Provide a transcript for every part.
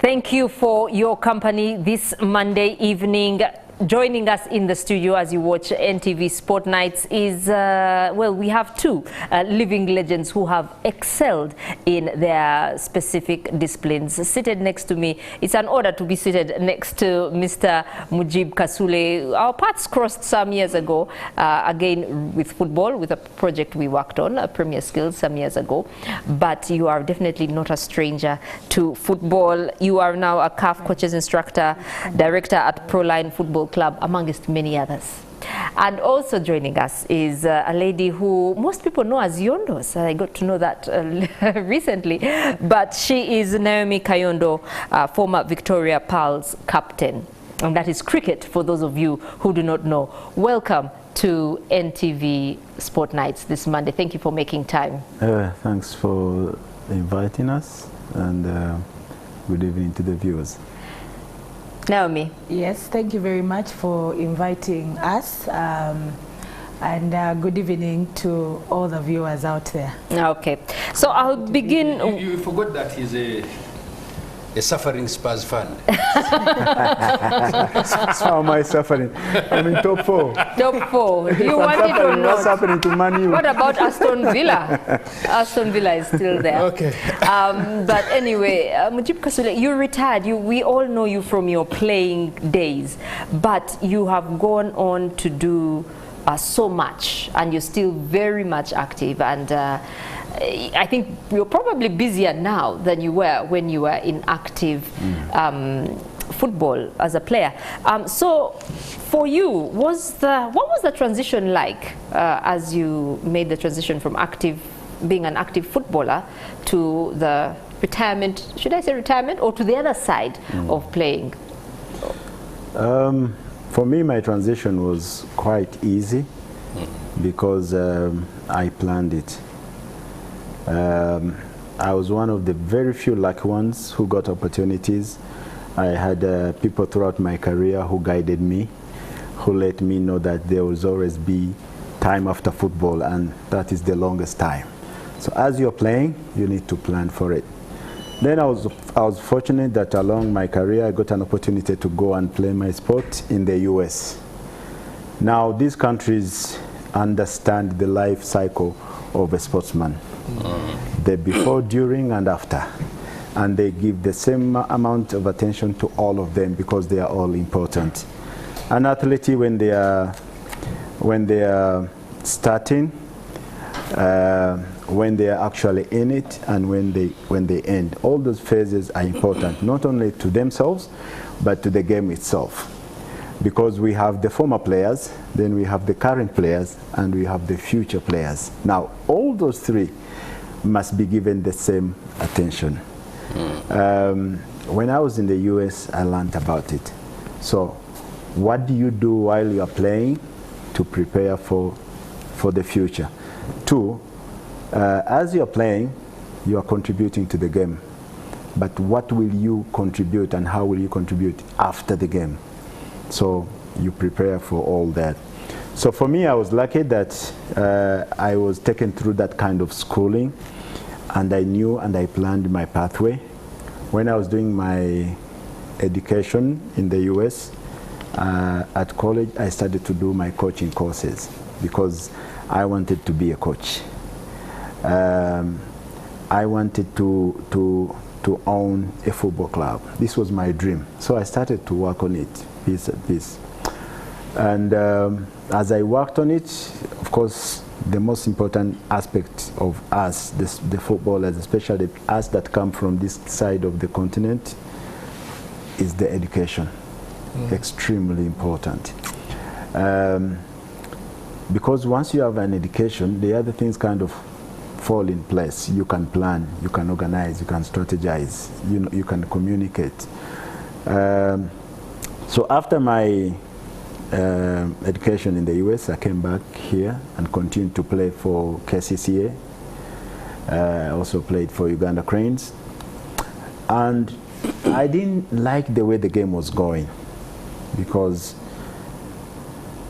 Thank you for your company this Monday evening. Joining us in the studio as you watch NTV Sport Nights is, well, we have two living legends who have excelled in their specific disciplines. Seated next to me, it's an honor to be seated next to Mr. Mujib Kasule. Our paths crossed some years ago, again with football, with a project we worked on, Premier Skills, some years ago. But you are definitely not a stranger to football. You are now a CAF coaches instructor, director at Proline Football Club, amongst many others. And also joining us is a lady who most people know as Yondos. I got to know that recently. But she is Naomi Kayondo, former Victoria Pearls captain. And that is cricket, for those of you who do not know. Welcome to NTV Sport Nights this Monday. Thank you for making time. Thanks for inviting us, and good evening to the viewers. Naomi. Yes, thank you very much for inviting us, and good evening to all the viewers out there. Okay, so I'll begin. You forgot that he's a suffering Spurs fan. How am I suffering? I'm in top 4. Top 4. You wanted to know. What's happening to Man U? What about Aston Villa? Aston Villa is still there. Okay. But anyway, Mujib Kasule, you retired. We all know you from your playing days, but you have gone on to do so much, and you're still very much active. And I think you're probably busier now than you were when you were in active football as a player. So for you, what was the transition like as you made the transition from being an active footballer to the retirement, should I say retirement, or to the other side of playing? For me, my transition was quite easy because I planned it. I was one of the very few lucky ones who got opportunities. I had people throughout my career who guided me, who let me know that there will always be time after football, and that is the longest time. So as you're playing, you need to plan for it. Then I was fortunate that along my career I got an opportunity to go and play my sport in the US. Now these countries understand the life cycle of a sportsman. The before, during, and after, and they give the same amount of attention to all of them because they are all important. An athlete, when they are starting, when they are actually in it, and when they end, all those phases are important, not only to themselves but to the game itself, because we have the former players, then we have the current players, and we have the future players. Now all those three must be given the same attention. When I was in the US, I learned about it. So what do you do while you are playing to prepare for the future? 2, as you are playing, you are contributing to the game. But what will you contribute, and how will you contribute after the game? So you prepare for all that. So for me, I was lucky that I was taken through that kind of schooling, and I knew and I planned my pathway. When I was doing my education in the US, at college, I started to do my coaching courses because I wanted to be a coach. I wanted to own a football club. This was my dream. So I started to work on it piece at piece. And as I worked on it, of course, the most important aspect of us, the footballers, especially us that come from this side of the continent, is the education. Extremely important. Because once you have an education, the other things kind of fall in place. You can plan, you can organize, you can strategize, you can communicate. So after my education in the US, I came back here and continued to play for KCCA. I also played for Uganda Cranes. And I didn't like the way the game was going, because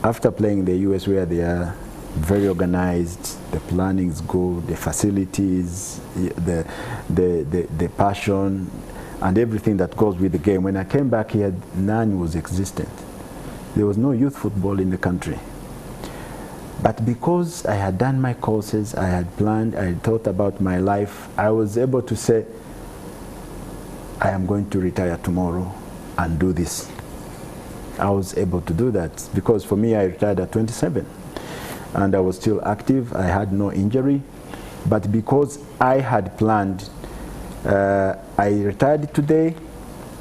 after playing in the US, where they are very organized, the planning is good, the facilities, the passion, and everything that goes with the game. When I came back here, none was existent. There was no youth football in the country. But because I had done my courses, I had planned, I had thought about my life, I was able to say, I am going to retire tomorrow and do this. I was able to do that because for me, I retired at 27 and I was still active. I had no injury, but because I had planned, I retired today,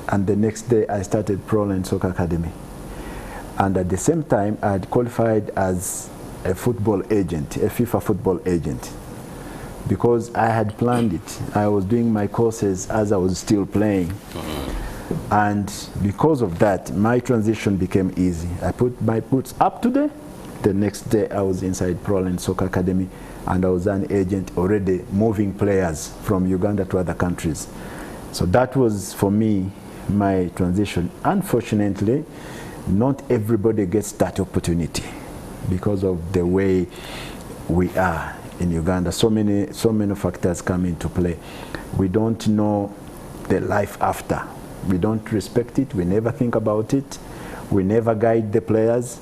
and the next day I started Pro Line Soccer Academy. And at the same time, I had qualified as a football agent, a FIFA football agent, because I had planned it. I was doing my courses as I was still playing. And because of that, my transition became easy. I put my boots up today. The next day, I was inside Pro Line Soccer Academy, and I was an agent already moving players from Uganda to other countries. So that was, for me, my transition. Unfortunately, not everybody gets that opportunity because of the way we are in Uganda. So many factors come into play. We don't know the life after. We don't respect it. We never think about it. We never guide the players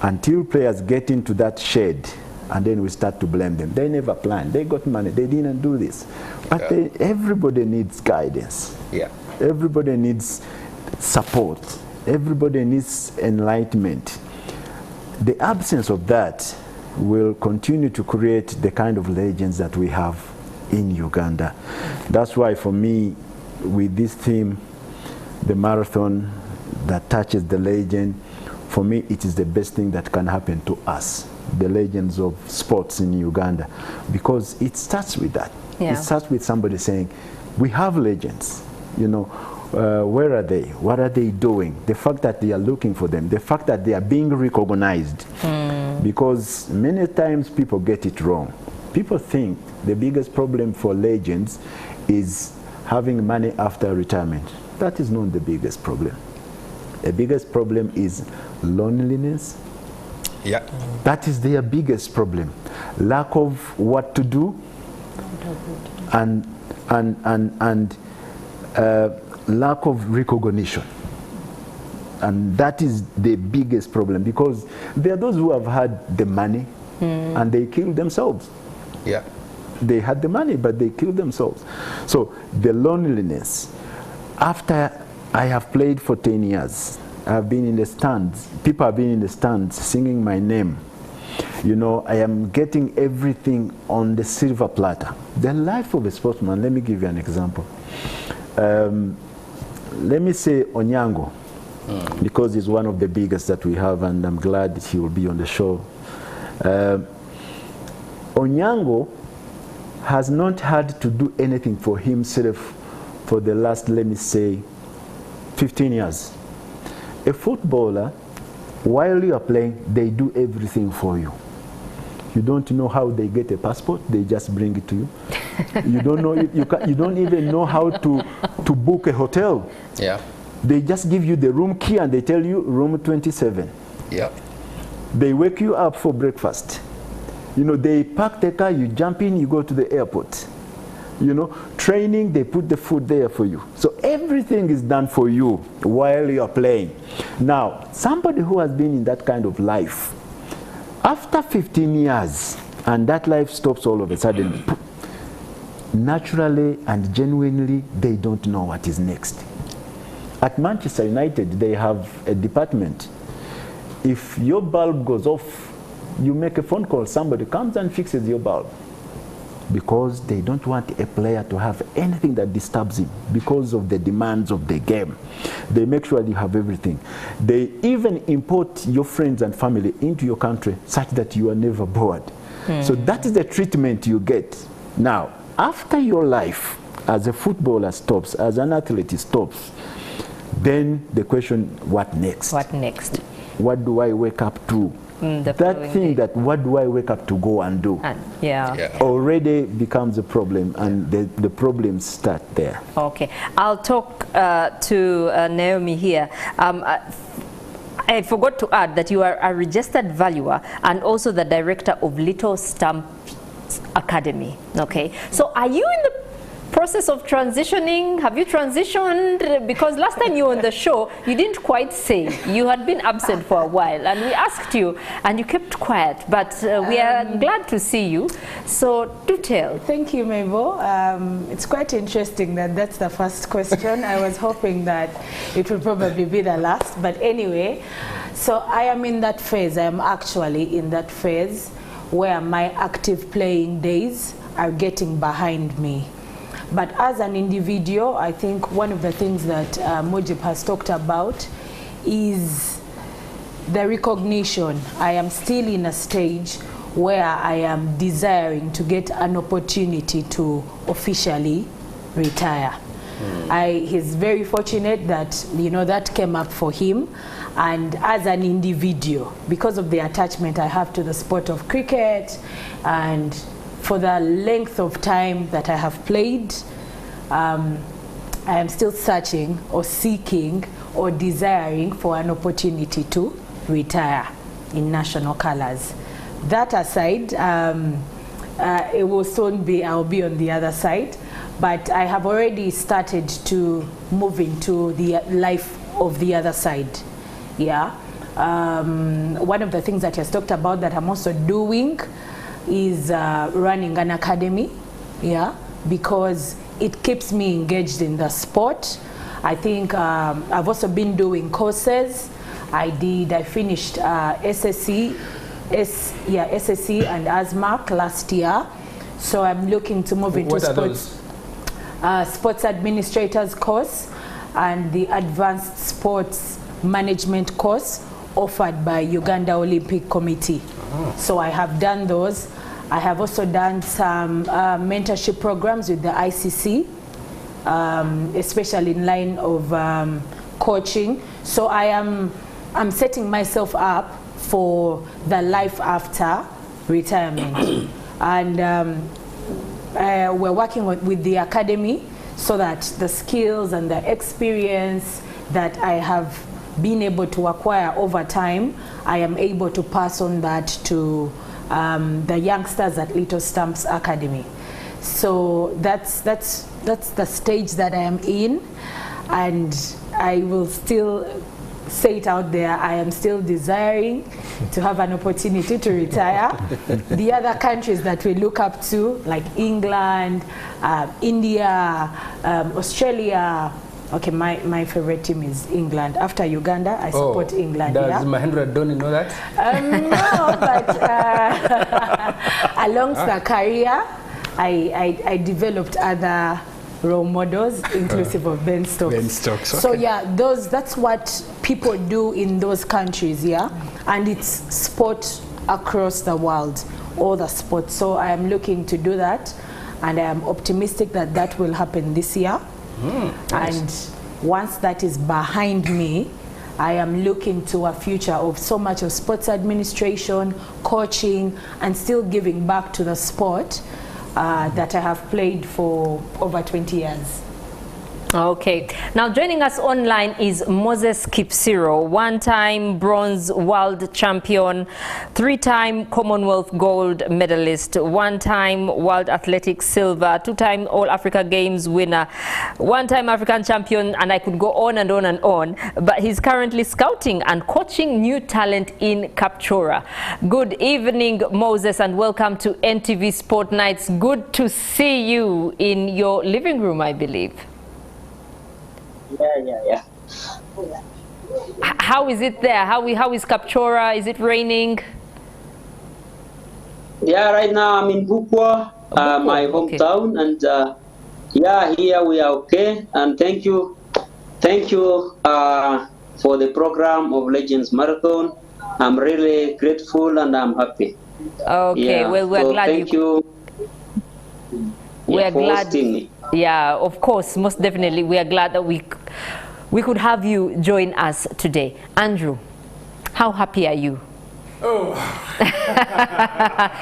until players get into that shade, and then we start to blame them. They never planned. They got money. They didn't do this. But everybody needs guidance. Yeah. Everybody needs support. Everybody needs enlightenment. The absence of that will continue to create the kind of legends that we have in Uganda. That's why for me, with this theme, the marathon that touches the legend, for me it is the best thing that can happen to us, the legends of sports in Uganda, because it starts with that. Yeah. It starts with somebody saying, we have legends, you know, where are they? What are they doing? The fact that they are looking for them, the fact that they are being recognized. Because many times people get it wrong. People think the biggest problem for legends is having money after retirement. That is not the biggest problem. The biggest problem is loneliness. Yeah. That is their biggest problem. Lack of what to do, and lack of recognition. And that is the biggest problem, because there are those who have had the money and they killed themselves. Yeah. They had the money, but they killed themselves. So the loneliness. After I have played for 10 years, I have been in the stands. People have been in the stands singing my name. You know, I am getting everything on the silver platter. The life of a sportsman, let me give you an example. Let me say Onyango, because he's one of the biggest that we have, and I'm glad he will be on the show. Onyango has not had to do anything for himself for the last, let me say, 15 years. A footballer, while you are playing, they do everything for you. You don't know how they get a passport, they just bring it to you. You don't know, you don't even know how to book a hotel. Yeah. They just give you the room key and they tell you room 27. Yeah. They wake you up for breakfast. You know, they park the car, you jump in, you go to the airport. You know, training, they put the food there for you. So everything is done for you while you're playing. Now, somebody who has been in that kind of life, after 15 years, and that life stops all of a sudden, naturally and genuinely, they don't know what is next. At Manchester United, they have a department. If your bulb goes off, you make a phone call, somebody comes and fixes your bulb. Because they don't want a player to have anything that disturbs him because of the demands of the game. They make sure you have everything. They even import your friends and family into your country such that you are never bored. So that is the treatment you get. Now, after your life as a footballer stops, as an athlete stops, then the question, what next? What next? What do I wake up to? That thing that what do I wake up to go and do? Yeah. Already becomes a problem, and the problems start there. Okay, I'll talk to Naomi here. I forgot to add that you are a registered valuer and also the director of Little Stamps Academy. Okay, so are you in the process of transitioning? Have you transitioned? Because last time you were on the show, you didn't quite say. You had been absent for a while, and we asked you, and you kept quiet. But we are glad to see you. So do tell. Thank you, Mabel. It's quite interesting that that's the first question. I was hoping that it would probably be the last. But anyway, so I am in that phase. I am actually in that phase where my active playing days are getting behind me. But as an individual, I think one of the things that Mujib has talked about is the recognition. I am still in a stage where I am desiring to get an opportunity to officially retire. He's very fortunate that, you know, that came up for him. And as an individual, because of the attachment I have to the sport of cricket, and for the length of time that I have played, I am still searching or seeking or desiring for an opportunity to retire in national colors. That aside, it will soon be, I'll be on the other side, but I have already started to move into the life of the other side. Yeah. One of the things that he has talked about that I'm also doing is running an academy, yeah, because it keeps me engaged in the sport. I think I've also been doing courses. I finished SSC and ASMAC last year. So I'm looking to move into sports administrators course and the advanced sports management course offered by Uganda Olympic Committee. So I have done those. I have also done some mentorship programs with the ICC, especially in line of coaching. So I'm setting myself up for the life after retirement. And we're working with the academy so that the skills and the experience that I have been able to acquire over time, I am able to pass on that to the youngsters at Little Stamps Academy. So that's the stage that I am in, and I will still say it out there, I am still desiring to have an opportunity to retire. The other countries that we look up to, like England, India, Australia. Okay, my favorite team is England. After Uganda, I support England. Does Mahendra Dhoni know that? No, but along the career, I developed other role models, inclusive of Ben Stokes. Ben Stokes, okay. So yeah, that's what people do in those countries, yeah? And it's sport across the world, all the sports. So I am looking to do that, and I am optimistic that that will happen this year. Nice. And once that is behind me, I am looking to a future of so much of sports administration, coaching, and still giving back to the sport that I have played for over 20 years. Okay. Now joining us online is Moses Kipsiro, one-time bronze world champion, three-time Commonwealth gold medalist, one-time World Athletics silver, two-time All-Africa Games winner, one-time African champion, and I could go on and on and on. But he's currently scouting and coaching new talent in Kapchorwa. Good evening, Moses, and welcome to NTV Sport Nights. Good to see you in your living room, I believe. Yeah. How is it there? How is Kapchorwa? Is it raining? Yeah, right now I'm in Bukwa, my hometown, okay. And yeah, here we are okay. And thank you for the program of Legends Marathon. I'm really grateful and I'm happy. Okay, yeah. Well, we're glad. Thank you. We're glad. Hosting me. Yeah, of course, most definitely. We are glad that we could have you join us today. Andrew, how happy are you? Oh.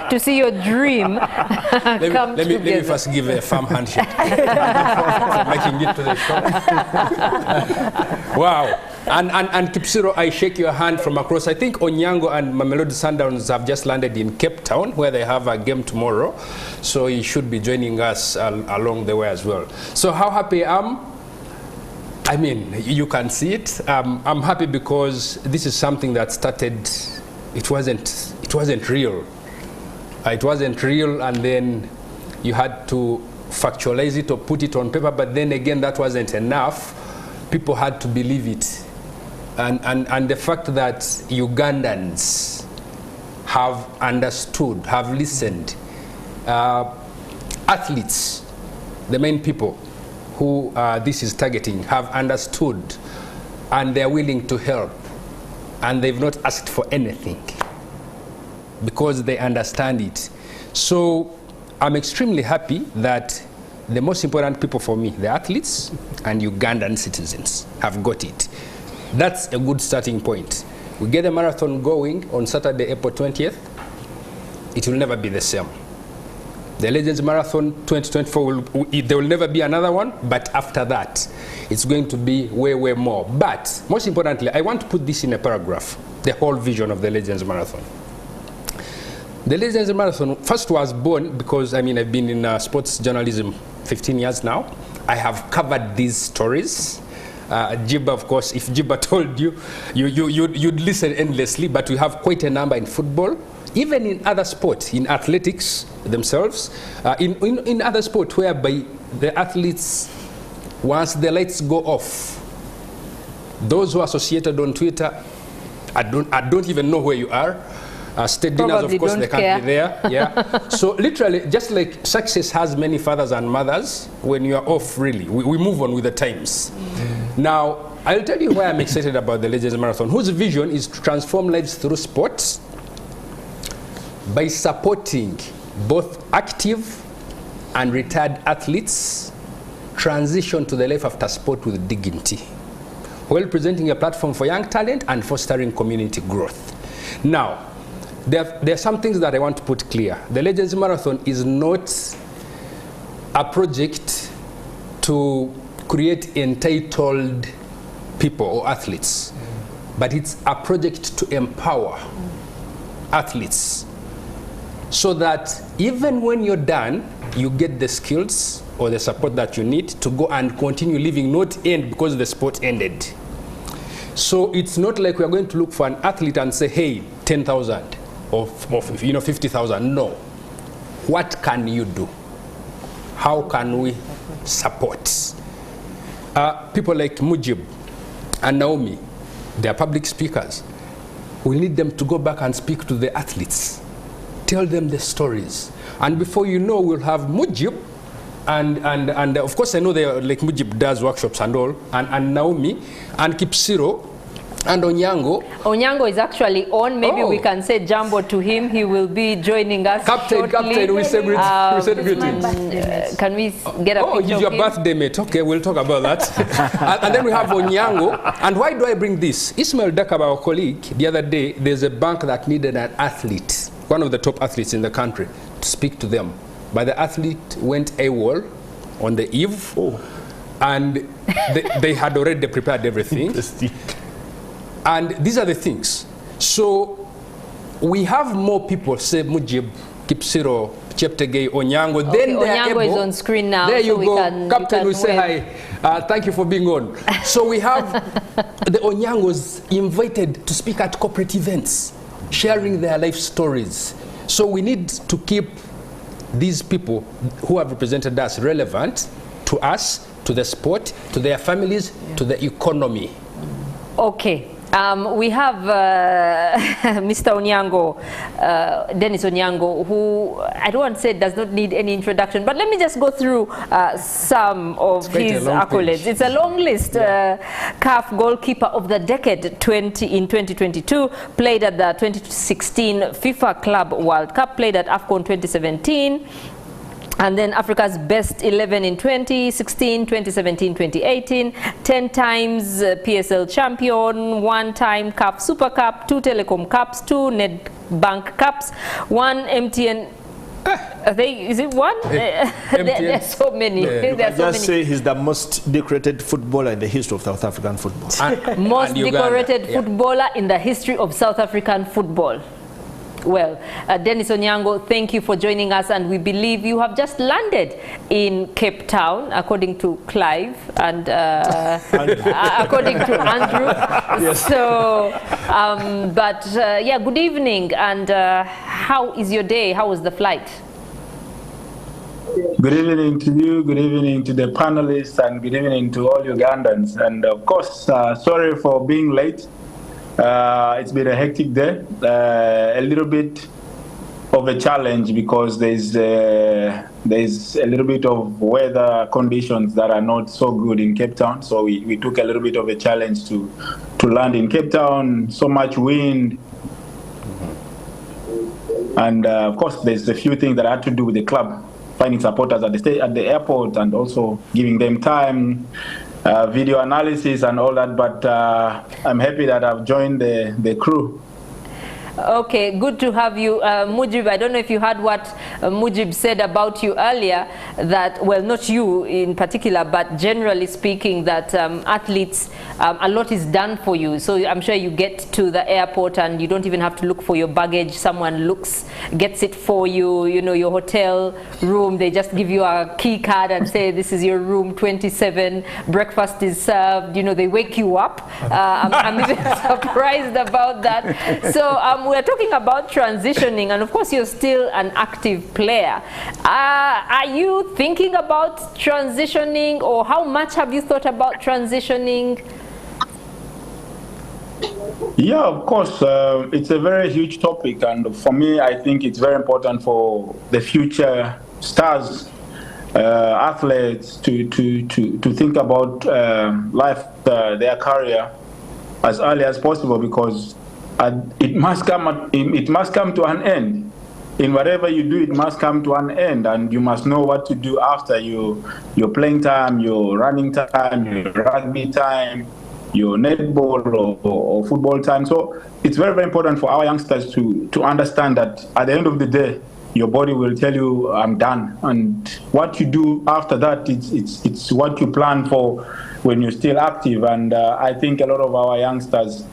To see your dream come let me first give a firm handshake for making it to the show. Wow. And Kipsiro, I shake your hand from across. I think Onyango and Mamelodi Sundowns have just landed in Cape Town, where they have a game tomorrow. So he should be joining us along the way as well. So how happy I am? I mean, you can see it. I'm happy because this is something that started. It wasn't real. It wasn't real, and then you had to factualize it or put it on paper. But then again, that wasn't enough. People had to believe it, and the fact that Ugandans have understood, have listened, athletes, the main people who this is targeting, have understood, and they're willing to help, and they've not asked for anything because they understand it. So I'm extremely happy that the most important people for me, the athletes and Ugandan citizens, have got it. That's a good starting point. We get the marathon going on Saturday, April 20th. It will never be the same. The Legends Marathon 2024, there will never be another one, but after that, it's going to be way, way more. But most importantly, I want to put this in a paragraph, the whole vision of the Legends Marathon. The Legends Marathon first was born because, I mean, I've been in sports journalism 15 years now. I have covered these stories. Jiba, of course, if Jiba told you, you'd listen endlessly, but we have quite a number in football, even in other sports, in athletics themselves, in other sports whereby the athletes, once the lights go off, those who are associated on Twitter, I don't even know where you are. State dinners, of course, they can't be there. Yeah. So literally, just like success has many fathers and mothers, when you are off, really, we move on with the times. Now, I'll tell you why I'm excited about the Legends Marathon, whose vision is to transform lives through sports by supporting both active and retired athletes transition to the life after sport with dignity, while presenting a platform for young talent and fostering community growth. Now, there are some things that I want to put clear. The Legends Marathon is not a project to create entitled people or athletes, but it's a project to empower athletes so that even when you're done, you get the skills or the support that you need to go and continue living, not end because the sport ended. So it's not like we're going to look for an athlete and say, hey, 10,000 or 50,000. No. What can you do? How can we support? People like Mujib and Naomi, they are public speakers. We need them to go back and speak to the athletes, tell them the stories. And before you know, we'll have Mujib, and of course I know they are, like Mujib does workshops and all, and Naomi, and Kipsiro, and Onyango. Onyango is actually on. Maybe we can say jumbo to him. He will be joining us shortly. Captain, we celebrate greetings. Can we get a picture it's your birthday, mate. Okay, we'll talk about that. and then we have Onyango. And why do I bring this? Ismail Dakaba, our colleague, the other day, there's a bank that needed an athlete, one of the top athletes in the country, to speak to them. But the athlete went AWOL on the eve, and they had already prepared everything. And these are the things. So we have more people, say Mujib, Kipsiro, Cheptegei, Onyango. Okay, then Onyango is on screen now. There you go. Captain, we say hi. Thank you for being on. So we have the Onyangos invited to speak at corporate events, sharing their life stories. So we need to keep these people who have represented us relevant to us, to the sport, to their families, to the economy. Okay. We have Mr. Onyango, Dennis Onyango, who I don't want to say does not need any introduction, but let me just go through some of his accolades. It's a long list. CAF goalkeeper of the decade in 2022, played at the 2016 FIFA Club World Cup, played at AFCON 2017, and then Africa's best 11 in 2016, 2017, 2018, 10 times PSL champion, 1-time CAF Super Cup, 2 Telecom Cups, 2 Nedbank Cups, 1 MTN Is it one? There are so many. Yeah. There are so Just say he's the most decorated footballer in the history of South African football. Most And Uganda, decorated yeah. footballer in the history of South African football. Well, Dennis Onyango, thank you for joining us, and we believe you have just landed in Cape Town, according to Clive and according to Andrew. Yes. So, yeah, good evening, and how is your day? How was the flight? Good evening to you, good evening to the panelists, and good evening to all Ugandans. And of course, sorry for being late. It's been a hectic day, a little bit of a challenge because there's a little bit of weather conditions that are not so good in Cape Town. So we took a little bit of a challenge to land in Cape Town, so much wind. And of course, there's a few things that I had to do with the club, finding supporters at the airport and also giving them time, video analysis and all that, but I'm happy that I've joined the crew. Okay, good to have you. Mujib, I don't know if you heard what Mujib said about you earlier, that, well, not you in particular, but generally speaking, that athletes, a lot is done for you. So I'm sure you get to the airport and you don't even have to look for your baggage. Someone gets it for you, you know, your hotel room, they just give you a key card and say, this is your room 27, breakfast is served, you know, they wake you up. I'm even surprised about that. So we're talking about transitioning, and of course you're still an active player. Are you thinking about transitioning, or how much have you thought about transitioning? Yeah, of course. It's a very huge topic, and for me, I think it's very important for the future stars, athletes, to think about life, their career, as early as possible, because it must come to an end. In whatever you do, it must come to an end, and you must know what to do after your playing time, your running time, your rugby time, your netball or football time. So it's very, very important for our youngsters to understand that at the end of the day, your body will tell you, I'm done. And what you do after that, it's what you plan for when you're still active. And I think a lot of our youngsters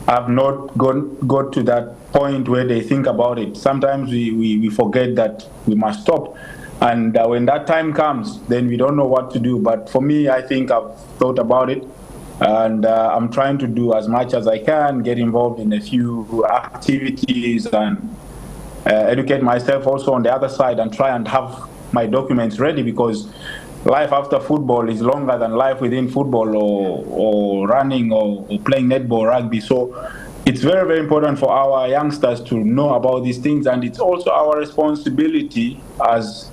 have not got to that point where they think about it. Sometimes we forget that we must stop. And when that time comes, then we don't know what to do. But for me, I think I've thought about it. And I'm trying to do as much as I can, get involved in a few activities and educate myself also on the other side, and try and have my documents ready, because life after football is longer than life within football or running or playing netball, rugby. So it's very, very important for our youngsters to know about these things, and it's also our responsibility as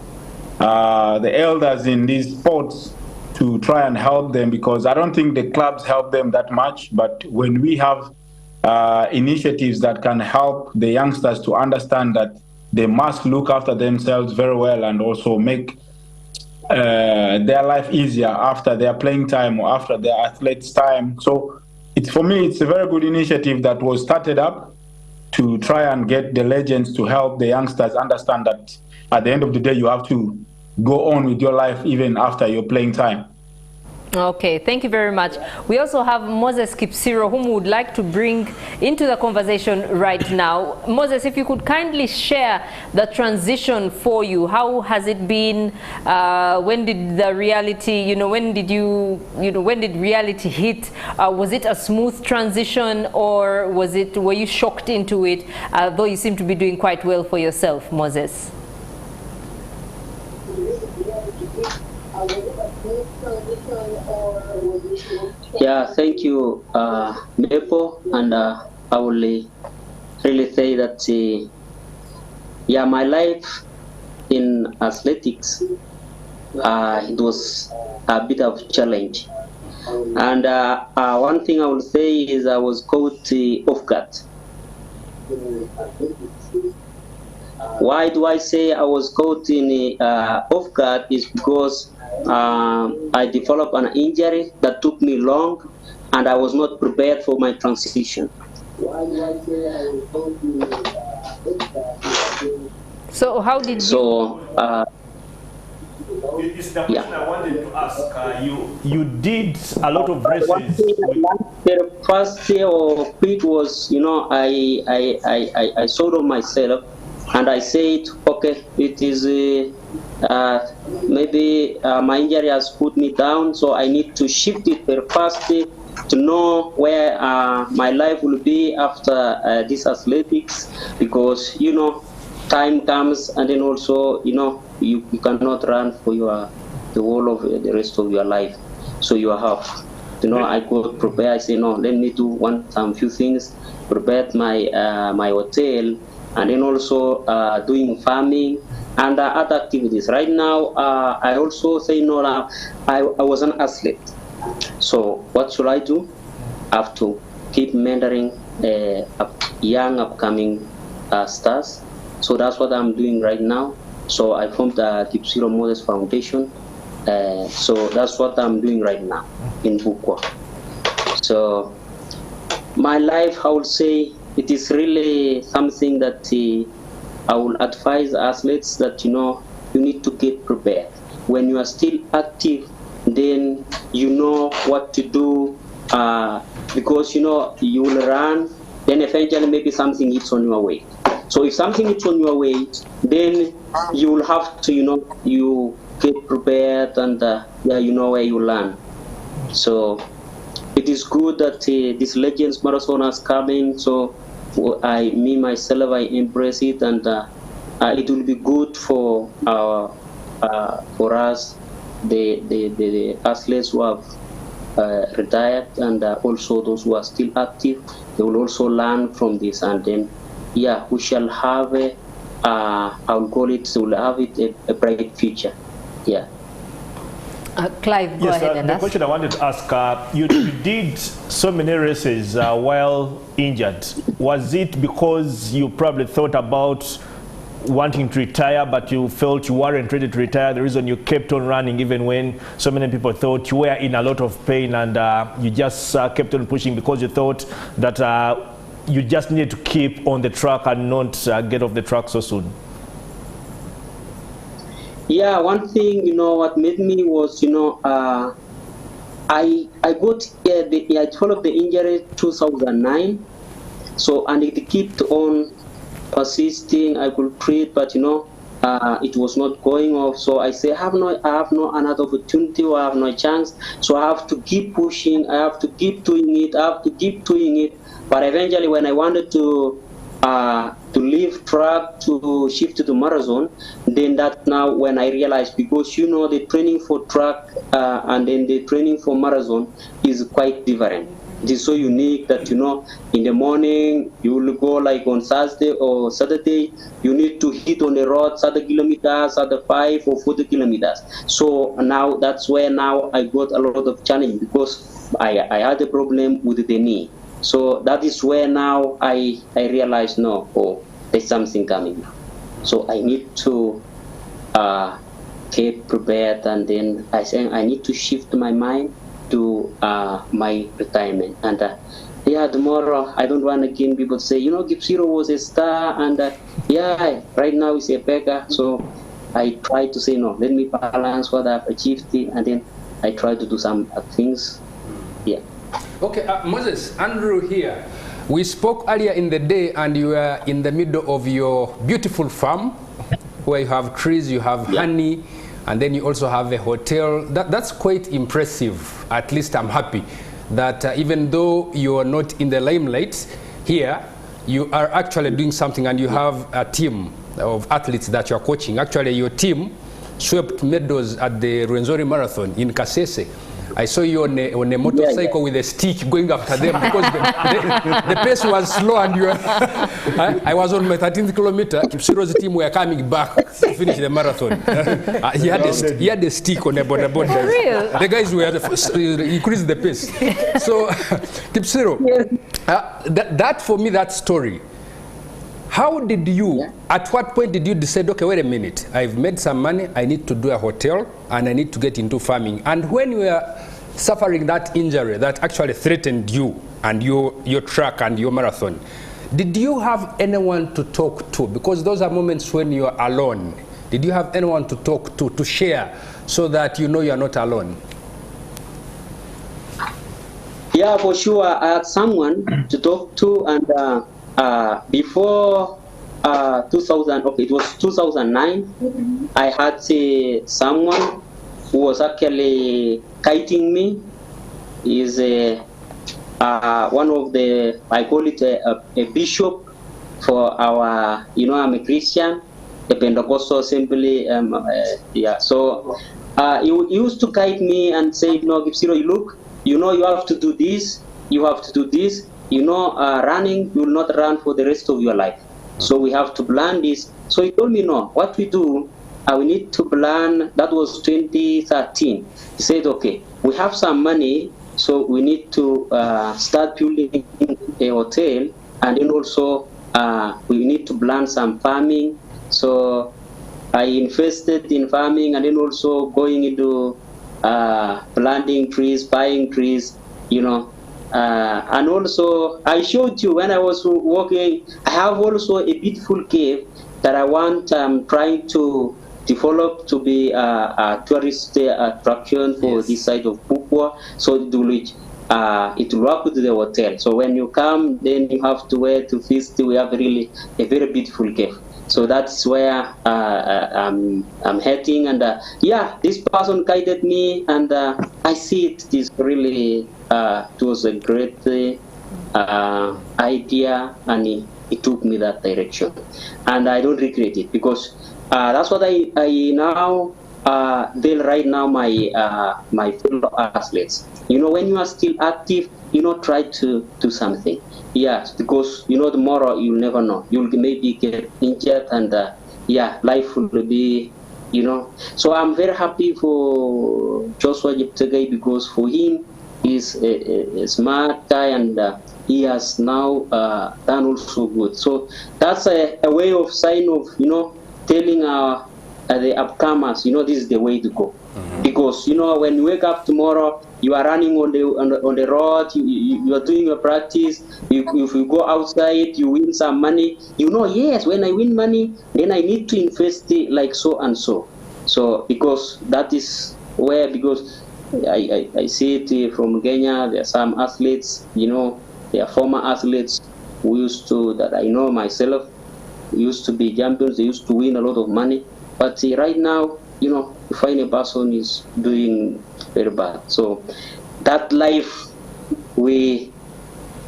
the elders in these sports to try and help them, because I don't think the clubs help them that much. But when we have initiatives that can help the youngsters to understand that they must look after themselves very well, and also make their life easier after their playing time or after their athletes' time. So for me, it's a very good initiative that was started up to try and get the legends to help the youngsters understand that at the end of the day, you have to go on with your life even after your playing time. Okay, thank you very much. We also have Moses Kipsiro, whom we would like to bring into the conversation right now. Moses, if you could kindly share the transition for you. How has it been? When did the reality, when did reality hit? Was it a smooth transition, or were you shocked into it? Though you seem to be doing quite well for yourself, Moses. Yeah, thank you, Nepo, and I will really say that, yeah, my life in athletics, it was a bit of a challenge. And one thing I will say is I was caught off guard. Why do I say I was caught in off guard? Is because I developed an injury that took me long, and I was not prepared for my transition. So how did So, It's the question Yeah. I wanted to ask. You did a lot of races. one thing the first year of it was, I saw of myself, and I said, okay, it is maybe my injury has put me down, so I need to shift it very fast to know where my life will be after this athletics, because time comes, and then also you cannot run for the whole of the rest of your life, so you have I could prepare. I say, no, let me do few things, prepare my hotel, and then also doing farming and other activities. Right now, I also say, no, I was an athlete. So what should I do? I have to keep mentoring young upcoming stars. So that's what I'm doing right now. So I formed the Kipsiro Moses Foundation. So that's what I'm doing right now in Bukwa. So my life, I would say, it is really something that I will advise athletes that you need to get prepared. When you are still active, then you know what to do, because you will run, then eventually maybe something hits on your way. So if something hits on your way, then you will have to you get prepared, and you know where you land. So it is good that this Legends Marathon is coming. So myself, I embrace it, and it will be good for us, the athletes who have retired, and also those who are still active. They will also learn from this, and then we shall have I'll call it. So we'll have it a bright future. Yeah. Clive, go ahead and the ask. question I wanted to ask, you did so many races while injured. Was it because you probably thought about wanting to retire, but you felt you weren't ready to retire? The reason you kept on running even when so many people thought you were in a lot of pain, and you just kept on pushing because you thought that you just needed to keep on the track and not get off the track so soon? Yeah, one thing, what made me was, I got I developed the injury 2009. So, and it kept on persisting. I could treat, but it was not going off. So I say, I have no another opportunity, or I have no chance. So I have to keep pushing. I have to keep doing it. But eventually, when I wanted to leave track to shift to the marathon, then that now when I realized, because the training for track and then the training for marathon is quite different. It is so unique that in the morning you will go like on Thursday or Saturday, you need to hit on the road 30 kilometers, 5 or 40 kilometers. So now that's where now I got a lot of challenge, because I had a problem with the knee. So that is where now I realized, there's something coming. So I need to get prepared, and then I say I need to shift my mind to my retirement. And tomorrow I don't want again people say, Kipsiro was a star, and right now he's a beggar. So I try to say, no, let me balance what I've achieved, and then I try to do some things. Yeah. Okay, Moses, Andrew here. We spoke earlier in the day, and you were in the middle of your beautiful farm where you have trees, you have honey, and then you also have a hotel. That's quite impressive. At least I'm happy that even though you are not in the limelight here, you are actually doing something, and you have a team of athletes that you are coaching. Actually, your team swept medals at the Rwenzori Marathon in Kasese. I saw you on a motorcycle with a stick going after them, because the pace was slow, and you were I was on my 13th kilometer. Kipsiro's team were coming back to finish the marathon. He had a stick on a border. For real? The guys were increased the pace. So, Kipsiro, that for me, that story. How did you, at what point did you decide, okay, wait a minute, I've made some money, I need to do a hotel, and I need to get into farming? And when you were suffering that injury that actually threatened you and your track and your marathon, Did you have anyone to talk to? Because those are moments when you are alone. Did you have anyone to talk to share, so that you know you are not alone? Yeah, for sure. I had someone to talk to, and before 2000, okay, it was 2009. I had someone who was actually guiding me. Is one of the, I call it a bishop for our, I'm a Christian, the Pentecostal Assembly. Yeah, so he used to guide me and say, Gipsiro, look, you have to do this, you have to do this. Running, you will not run for the rest of your life. So we have to plan this. So he told me, no, what we do, we need to plan. That was 2013. He said, okay, we have some money, so we need to start building a hotel, and then also we need to plan some farming. So I invested in farming, and then also going into planting trees, buying trees, and also I showed you when I was walking, I have also a beautiful cave that I want trying to develop to be a tourist attraction for this side of Pupua. So it will work with the hotel. So when you come, then you have to wait to visit. We have really a very beautiful cave. So that's where I'm heading, and this person guided me, and I see it is really it was a great idea, and it took me that direction, and I don't regret it, because that's what I now feel right now. My fellow athletes, when you are still active, try to do something. Yes, because tomorrow you'll never know. You'll maybe get injured, and life will be, So I'm very happy for Joshua Jeptegei, because for him, he's a smart guy, and he has now done also good. So that's a way of sign of, telling the upcomers, this is the way to go. Because when you wake up tomorrow, you are running on the road, you are doing your practice. If you go outside, you win some money. Yes, when I win money, then I need to invest it like so and so. So because that is where, because I see it from Kenya. There are some athletes, they are former athletes who used to, that I know myself, used to be champions. They used to win a lot of money. But right now, you find a person is doing very bad. So that life we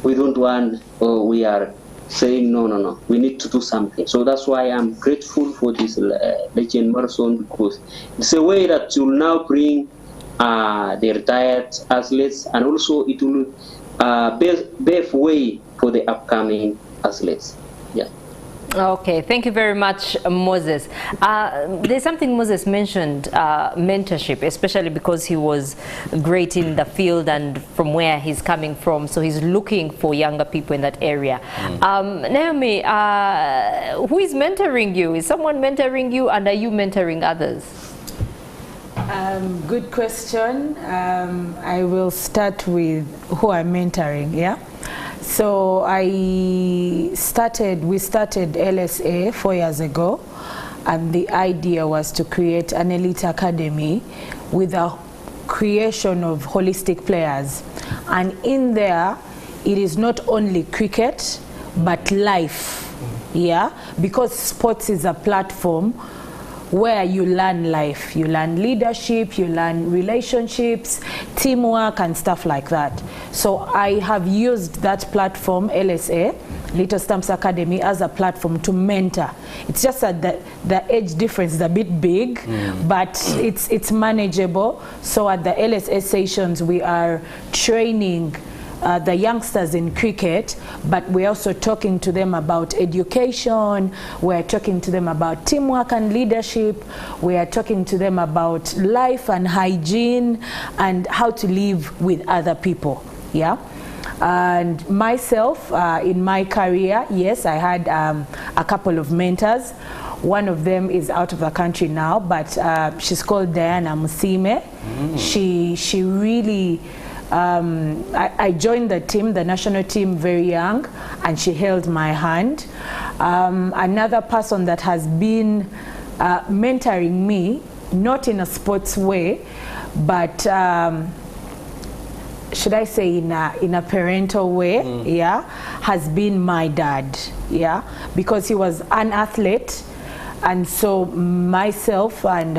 don't want, or we are saying no. We need to do something. So that's why I'm grateful for this Legend Marathon, because it's a way that will now bring the retired athletes, and also it will pave way for the upcoming athletes. Yeah. Okay, thank you very much, Moses. There's something Moses mentioned, mentorship, especially because he was great in the field and from where he's coming from, so he's looking for younger people in that area. Naomi, who is mentoring you? Is someone mentoring you, and are you mentoring others? Good question. I will start with who I'm mentoring, yeah? So we started LSA 4 years ago, and the idea was to create an elite academy with a creation of holistic players. And in there, it is not only cricket, but life, yeah? Because sports is a platform where you learn life, you learn leadership, you learn relationships, teamwork, and stuff like that. So I have used that platform, LSA, Little Stamps Academy, as a platform to mentor. It's just that the age difference is a bit big, but it's manageable. So at the LSA sessions, we are training the youngsters in cricket, but we're also talking to them about education, we're talking to them about teamwork and leadership, we are talking to them about life and hygiene and how to live with other people, yeah? And myself, in my career, yes, I had a couple of mentors. One of them is out of the country now, but she's called Diana Musime. She really I joined the team, the national team, very young, and she held my hand. Another person that has been mentoring me, not in a sports way, but should I say in a parental way, yeah, has been my dad, yeah, because he was an athlete. And so myself and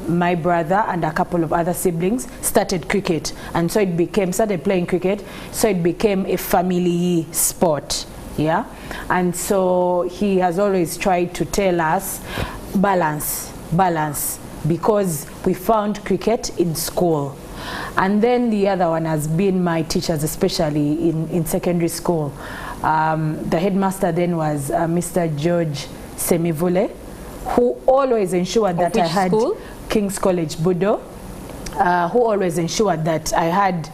my brother and a couple of other siblings started cricket, and so started playing cricket, so it became a family sport, yeah. And so he has always tried to tell us balance, because we found cricket in school. And then the other one has been my teachers, especially in secondary school. The headmaster then was Mr. George Semivule, who always ensured that I had school? King's College Budo, who always ensured that I had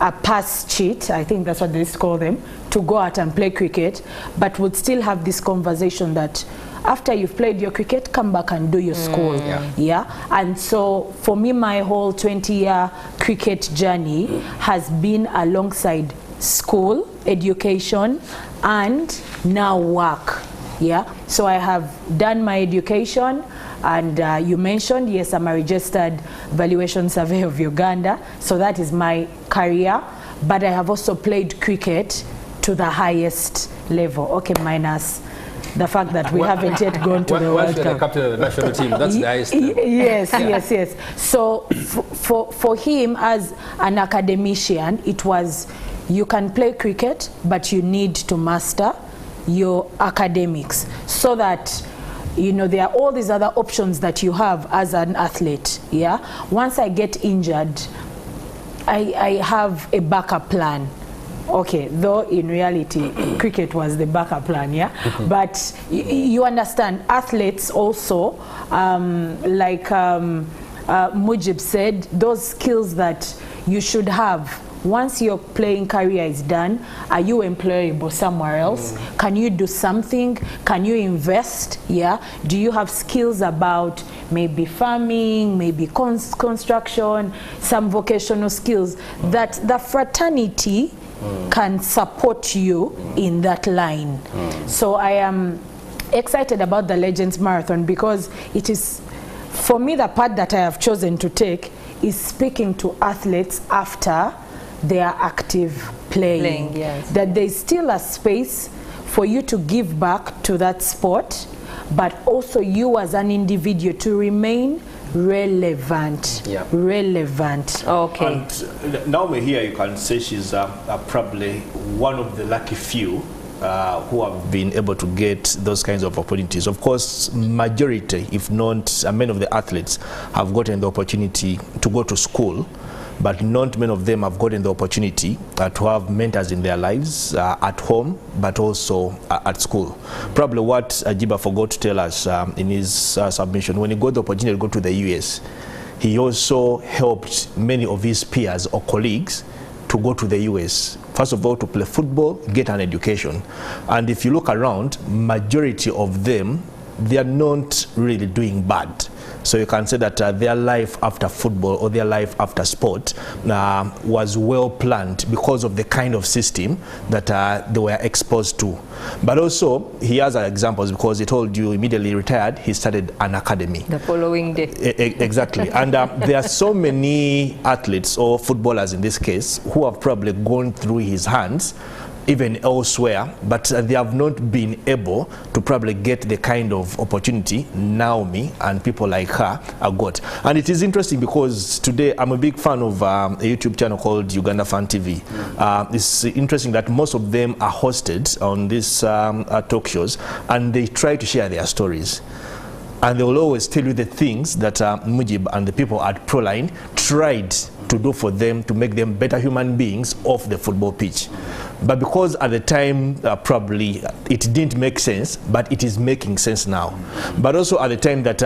a pass sheet, I think that's what they used to call them, to go out and play cricket, but would still have this conversation that after you've played your cricket, come back and do your school. Yeah. And so for me, my whole 20-year cricket journey has been alongside school, education, and now work. Yeah, so I have done my education, and you mentioned, yes, I'm a registered valuation surveyor of Uganda, so that is my career, but I have also played cricket to the highest level, okay, minus the fact that we haven't yet gone to the World Cup. The captain of the national team, that's the highest level. Yes. So for him as an academician, it was, you can play cricket, but you need to master your academics, so that there are all these other options that you have as an athlete. Yeah, once I get injured, I have a backup plan. Okay, though in reality cricket was the backup plan, yeah. But you understand, athletes also, like Mujib said, those skills that you should have. Once your playing career is done, are you employable somewhere else? Can you do something? Can you invest? Yeah. Do you have skills about maybe farming, maybe construction, some vocational skills that the fraternity can support you in that line? So I am excited about the Legends Marathon, because it is, for me, the part that I have chosen to take is speaking to athletes after they are active playing, yes. That there's still a space for you to give back to that sport, but also you as an individual to remain relevant. Yeah. Relevant. Okay. And Naomi here, you can say she's probably one of the lucky few who have been able to get those kinds of opportunities. Of course, majority, if not many of the athletes, have gotten the opportunity to go to school, but not many of them have gotten the opportunity to have mentors in their lives at home, but also at school. Probably what Ajiba forgot to tell us in his submission, when he got the opportunity to go to the US, he also helped many of his peers or colleagues to go to the US. First of all, to play football, get an education. And if you look around, majority of them, they are not really doing bad. So you can say that their life after football or their life after sport was well planned because of the kind of system that they were exposed to. But also, he has examples, because he told you immediately retired, he started an academy. The following day. Exactly. And there are so many athletes, or footballers in this case, who have probably gone through his hands, even elsewhere, but they have not been able to probably get the kind of opportunity Naomi and people like her have got. And it is interesting because today I'm a big fan of a YouTube channel called Uganda Fan TV. It's interesting that most of them are hosted on these talk shows, and they try to share their stories. And they will always tell you the things that Mujib and the people at Proline tried to do for them to make them better human beings off the football pitch. But because at the time probably it didn't make sense, but it is making sense now. But also at the time that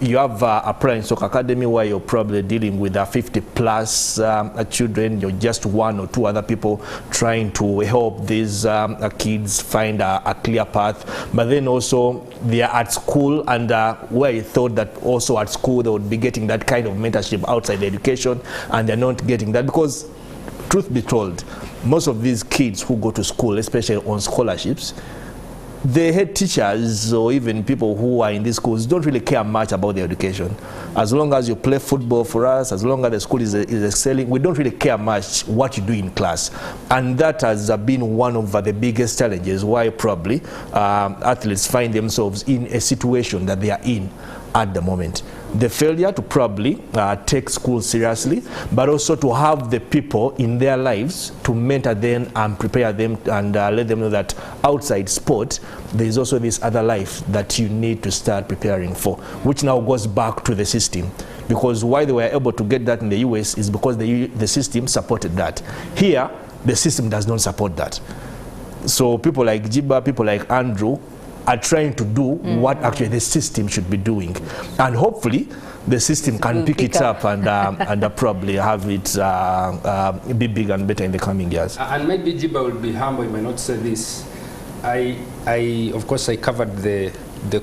you have a Proline Soccer Academy where you're probably dealing with 50 plus children, you're just one or two other people trying to help these kids find a clear path. But then also they are at school, and where you thought that also at school they would be getting that kind of mentorship outside the education, and they're not getting that because truth be told, most of these kids who go to school, especially on scholarships, the head teachers or even people who are in these schools don't really care much about their education. As long as you play football for us, as long as the school is excelling, we don't really care much what you do in class. And that has been one of the biggest challenges why probably athletes find themselves in a situation that they are in at the moment. The failure to probably take school seriously, but also to have the people in their lives to mentor them and prepare them and let them know that outside sport, there is also this other life that you need to start preparing for, which now goes back to the system. Because why they were able to get that in the US is because the system supported that. Here, the system does not support that. So people like Jiba, people like Andrew, are trying to do what actually the system should be doing, and hopefully the system can pick it up and probably have it be big and better in the coming years. And maybe Jiba will be humble, he may not say this. Of course, I covered the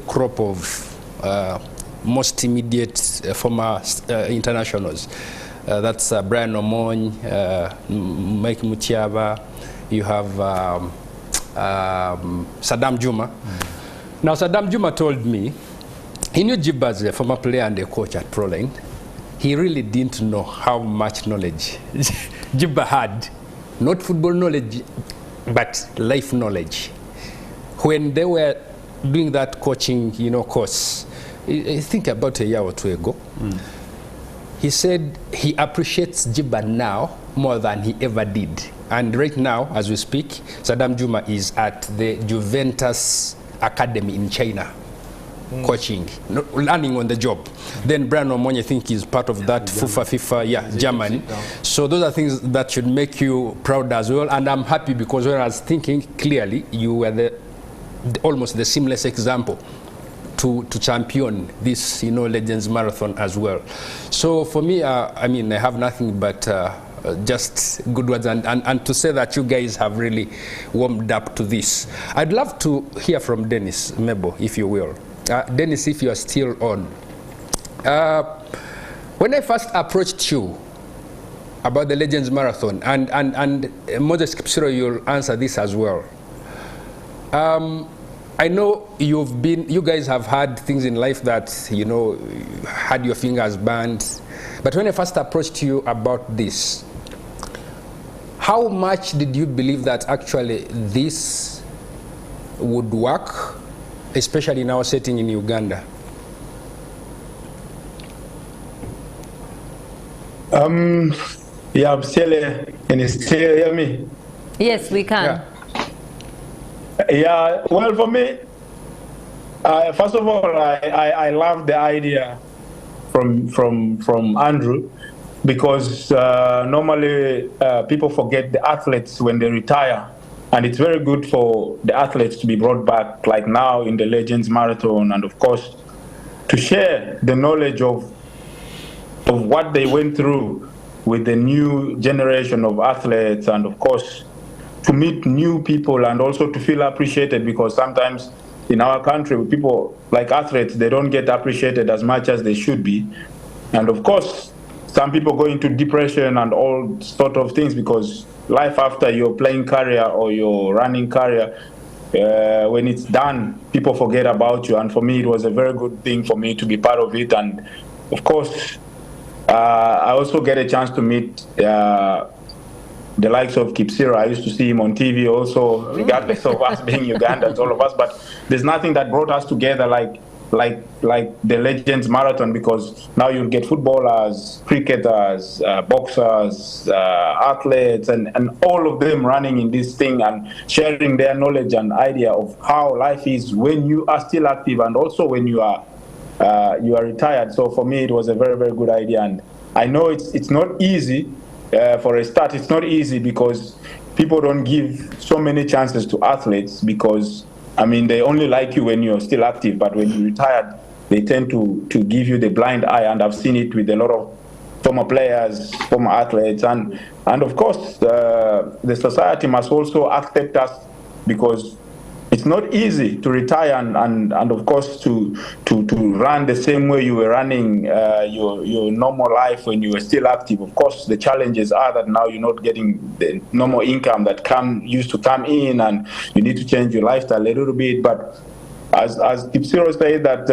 crop of most immediate former internationals. That's Brian Omony, Mike Mutiaba. You have Saddam Juma. Now, Saddam Juma told me he knew Jiba as a former player and a coach at Proline. He really didn't know how much knowledge Jiba had, not football knowledge, but life knowledge. When they were doing that coaching, course, I think about a year or two ago, he said he appreciates Jiba now more than he ever did. And right now, as we speak, Saddam Juma is at the Juventus Academy in China, coaching, learning on the job. Then Brian Omony, I think, is part of that FIFA, Germany. So those are things that should make you proud as well. And I'm happy because when I was thinking clearly, you were almost the seamless example to champion this, Legends Marathon as well. So for me, I have nothing but just good words and to say that you guys have really warmed up to this. I'd love to hear from Dennis Mebo, if you will. Dennis, if you are still on. When I first approached you about the Legends Marathon, and Moses Kipsiro, you'll answer this as well. I know you guys have had things in life that, had your fingers burned. But when I first approached you about this, how much did you believe that actually this would work, especially in our setting in Uganda? Yeah, I'm still here. Can you still hear me? Yes, we can. Yeah, well, for me, first of all, I love the idea from Andrew, because normally people forget the athletes when they retire, and it's very good for the athletes to be brought back, like now in the Legends Marathon, and of course to share the knowledge of what they went through with the new generation of athletes, and of course to meet new people and also to feel appreciated, because sometimes in our country, people like athletes, they don't get appreciated as much as they should be. And of course, some people go into depression and all sort of things, because life after your playing career or your running career, when it's done, people forget about you. And for me, it was a very good thing for me to be part of it. And of course, I also get a chance to meet the likes of Kipsiro. I used to see him on TV also, regardless of us being Ugandans, all of us. But there's nothing that brought us together like the Legends Marathon, because now you get footballers, cricketers, boxers, athletes, and all of them running in this thing and sharing their knowledge and idea of how life is when you are still active and also when you are retired. So for me, it was a very, very good idea. And I know it's not easy. For a start, it's not easy because people don't give so many chances to athletes, because they only like you when you're still active, but when you're retired, they tend to give you the blind eye, and I've seen it with a lot of former players, former athletes, and of course, the society must also accept us, because it's not easy to retire and of course to run the same way you were running your normal life when you were still active. Of course, the challenges are that now you're not getting the normal income that used to come in, and you need to change your lifestyle a little bit. But as Kipsiro said, that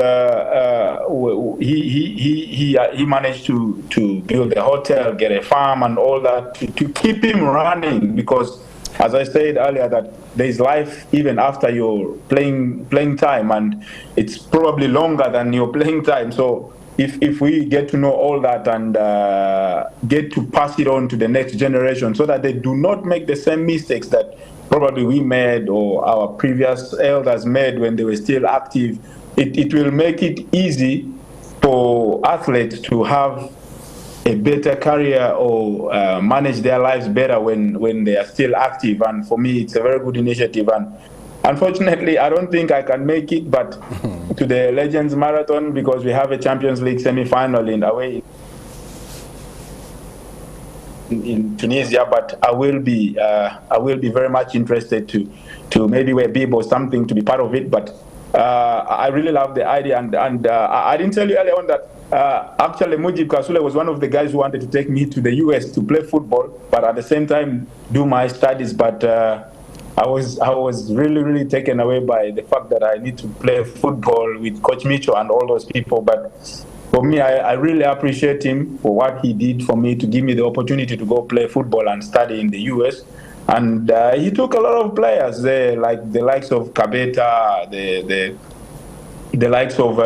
he managed to build a hotel, get a farm, and all that to keep him running, because, as I said earlier, that there's life even after your playing time, and it's probably longer than your playing time. So if we get to know all that and get to pass it on to the next generation, so that they do not make the same mistakes that probably we made or our previous elders made when they were still active, it will make it easy for athletes to have a better career or manage their lives better when they are still active. And for me, it's a very good initiative. And unfortunately, I don't think I can make it, but to the Legends Marathon, because we have a Champions League semi-final away in Tunisia. But I will be very much interested to maybe wear bib or something to be part of it. But I really love the idea, and I didn't tell you earlier on that actually Mujib Kasule was one of the guys who wanted to take me to the US to play football, but at the same time do my studies. But I was really taken away by the fact that I need to play football with Coach Micho and all those people. But for me, I really appreciate him for what he did for me to give me the opportunity to go play football and study in the US. And he took a lot of players there, like the likes of Kabeta, the likes of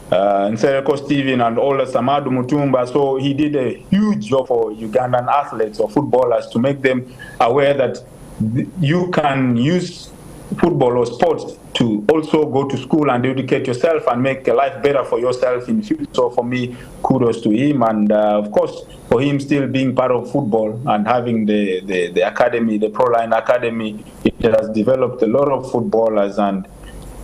Nsereko Steven and all the Samadu Mutumba. So he did a huge job for Ugandan athletes or footballers to make them aware that you can use football or sports to also go to school and educate yourself and make a life better for yourself in the future. So for me, kudos to him, and of course for him still being part of football and having the academy, the Proline Academy. It has developed a lot of footballers, and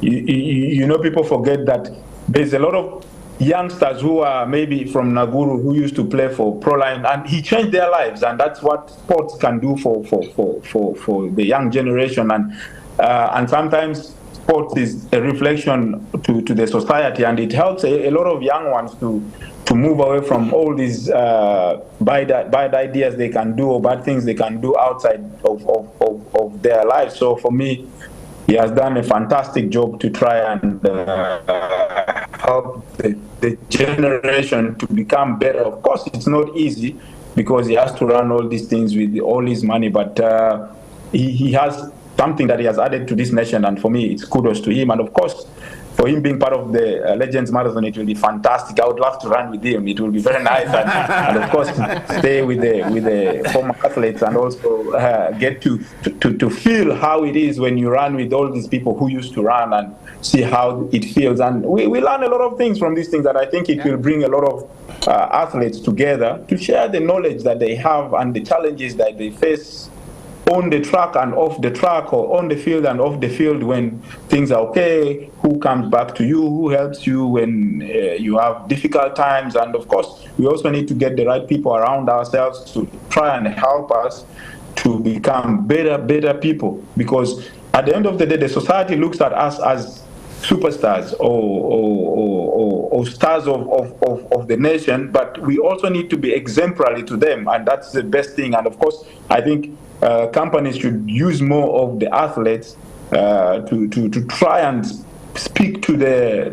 you know, people forget that there's a lot of youngsters who are maybe from Naguru who used to play for Proline, and he changed their lives, and that's what sports can do for the young generation. And sometimes sports is a reflection to the society, and it helps a lot of young ones to move away from all these bad ideas they can do or bad things they can do outside of their lives. So for me, he has done a fantastic job to try and help the generation to become better. Of course, it's not easy because he has to run all these things with all his money, but he has something that he has added to this nation, and for me, it's kudos to him. And of course, for him being part of the Legends Marathon, it will be fantastic. I would love to run with him. It will be very nice, and of course, stay with the former athletes, and also get to feel how it is when you run with all these people who used to run, and see how it feels. And we learn a lot of things from these things, that I think it will bring a lot of athletes together to share the knowledge that they have and the challenges that they face on the track and off the track, or on the field and off the field when things are okay, who comes back to you, who helps you when you have difficult times. And of course, we also need to get the right people around ourselves to try and help us to become better people, because at the end of the day, the society looks at us as superstars or stars of the nation, but we also need to be exemplary to them, and that's the best thing. And of course, I think companies should use more of the athletes to try and speak to their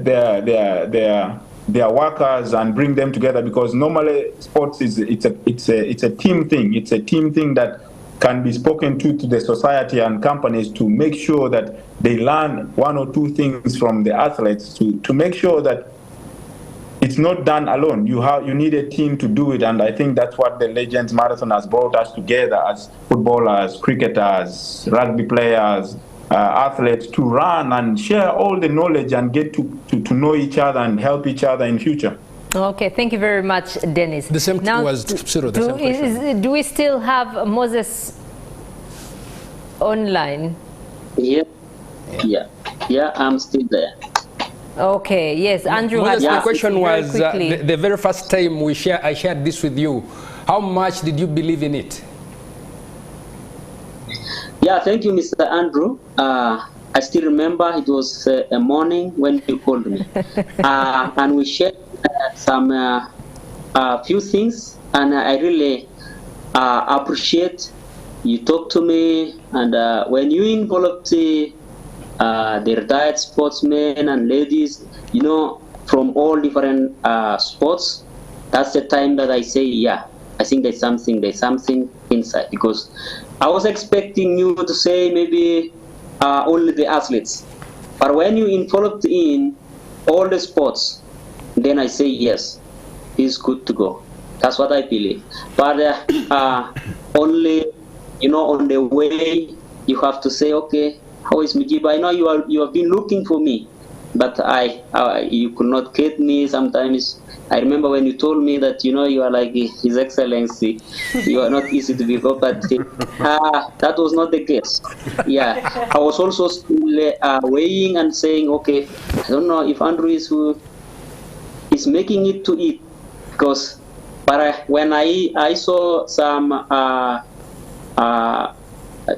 workers and bring them together, because normally sports it's a team thing. It's a team thing that can be spoken to the society and companies to make sure that they learn one or two things from the athletes to make sure that it's not done alone. You need a team to do it, and I think that's what the Legends Marathon has brought us together as footballers, cricketers, rugby players, athletes, to run and share all the knowledge and get to know each other and help each other in future. Okay, thank you very much, Dennis. The same was Ciro, the same question. Do we still have Moses online? Yeah, I'm still there. Okay, yes, Andrew has the question was the very first time I shared this with you, how much did you believe in it? Yeah, thank you, Mr. Andrew. I still remember it was a morning when you called me, and we shared some few things, and I really appreciate you talk to me, and when you involved the retired sportsmen and ladies, you know, from all different sports, that's the time that I say, yeah, I think there's something inside, because I was expecting you to say maybe only the athletes, but when you involved in all the sports, then I say yes, it's good to go. That's what I believe. But only, you know, on the way you have to say, okay, how is Mujiba? I know you have been looking for me, but you could not get me. Sometimes I remember when you told me that, you know, you are like His Excellency, you are not easy to be got, but that was not the case. Yeah, I was also still weighing and saying, okay, I don't know if Andrew is making it to eat, because. But when I saw some, I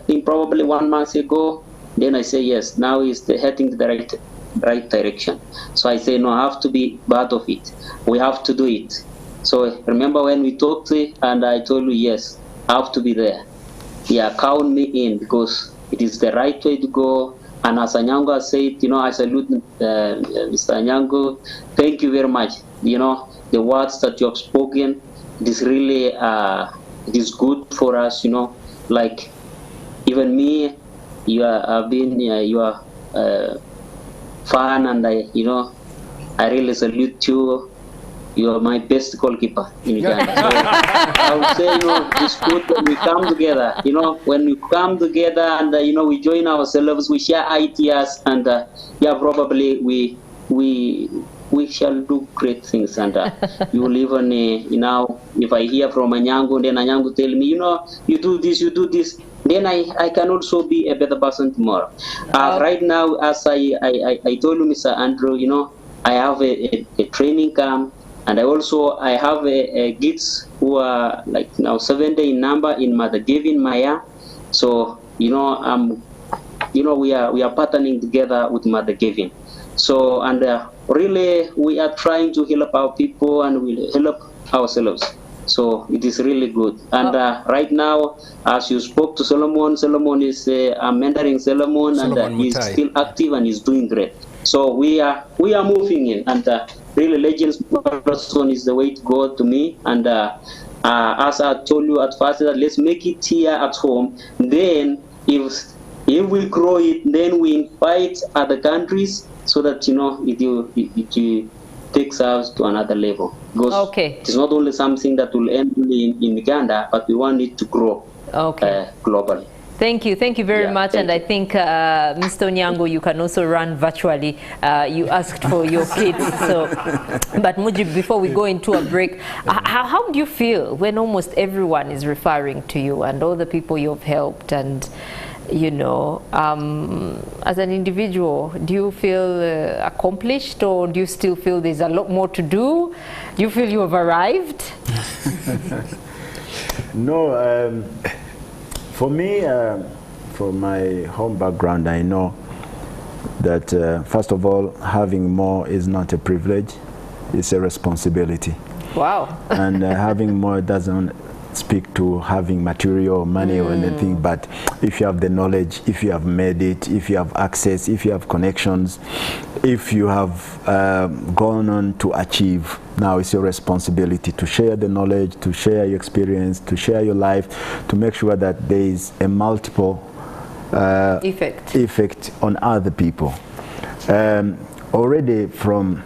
think probably 1 month ago, then I say yes. Now he's heading the right direction. So I say no, I have to be part of it. We have to do it. So remember when we talked, and I told you yes, I have to be there. Yeah, count me in, because it is the right way to go. And as Anyango said, you know, I salute Mr. Anyango. Thank you very much. You know, the words that you have spoken, it is really, it is good for us, you know, like even me, you are fan, and you know, I really salute you. You are my best goalkeeper in Uganda. So I would say, you know, it's good when we come together. You know, when we come together and you know, we join ourselves, we share ideas, and yeah, probably we shall do great things. And you will even, you know, if I hear from Anyango, then Anyango tell me, you know, you do this, then I can also be a better person tomorrow. Right now, as I told you, Mr. Andrew, you know, I have a training camp, and I have kids who are like now 70 in number in Matagevin, Maya. So, you know, we are partnering together with Matagevin. So, and really, we are trying to help our people, and we help ourselves. So it is really good. And right now, as you spoke to Solomon is mentoring Solomon, and he's still active and he's doing great. So we are moving in, and really Legends Marathon is the way to go to me. And as I told you at first, that let's make it here at home. Then if we grow it, then we invite other countries, so that, you know, it takes us to another level. Because it's not only something that will end in Uganda, but we want it to grow globally. Thank you very much. And I think, Mr. Onyango, you can also run virtually. You asked for your kids. So, but Mujib, before we go into a break, how do you feel when almost everyone is referring to you and all the people you've helped? And you know, as an individual, do you feel accomplished, or do you still feel there's a lot more to do? Do you feel you have arrived? No, for me, from my home background, I know that first of all, having more is not a privilege, it's a responsibility. Wow. And having more doesn't speak to having material or money or anything, but if you have the knowledge, if you have made it, if you have access, if you have connections, if you have gone on to achieve, now it's your responsibility to share the knowledge, to share your experience, to share your life, to make sure that there is a multiple effect on other people. Already from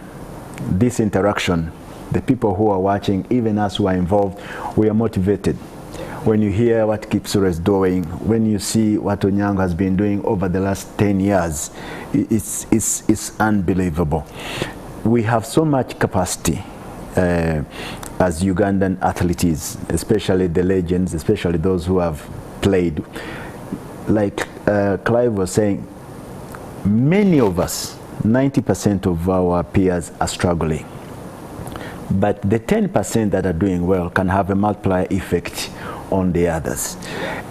this interaction, the people who are watching, even us who are involved, we are motivated. When you hear what Kipsura is doing, when you see what Onyango has been doing over the last 10 years, it's unbelievable. We have so much capacity as Ugandan athletes, especially the legends, especially those who have played. Like Clive was saying, many of us, 90% of our peers are struggling. But the 10% that are doing well can have a multiplier effect on the others.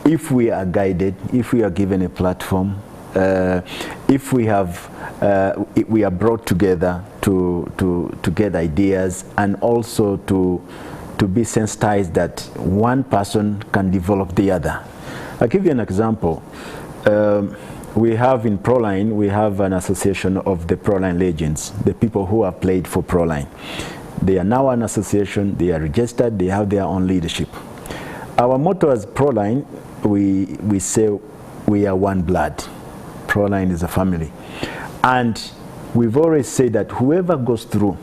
If we are guided, if we are given a platform, if we have we are brought together to get ideas, and also to be sensitized that one person can develop the other. I'll give you an example. We have in Proline, we have an association of the Proline legends, the people who have played for Proline. They are now an association, they are registered, they have their own leadership. Our motto as Proline, we say we are one blood. Proline is a family. And we've always said that whoever goes through,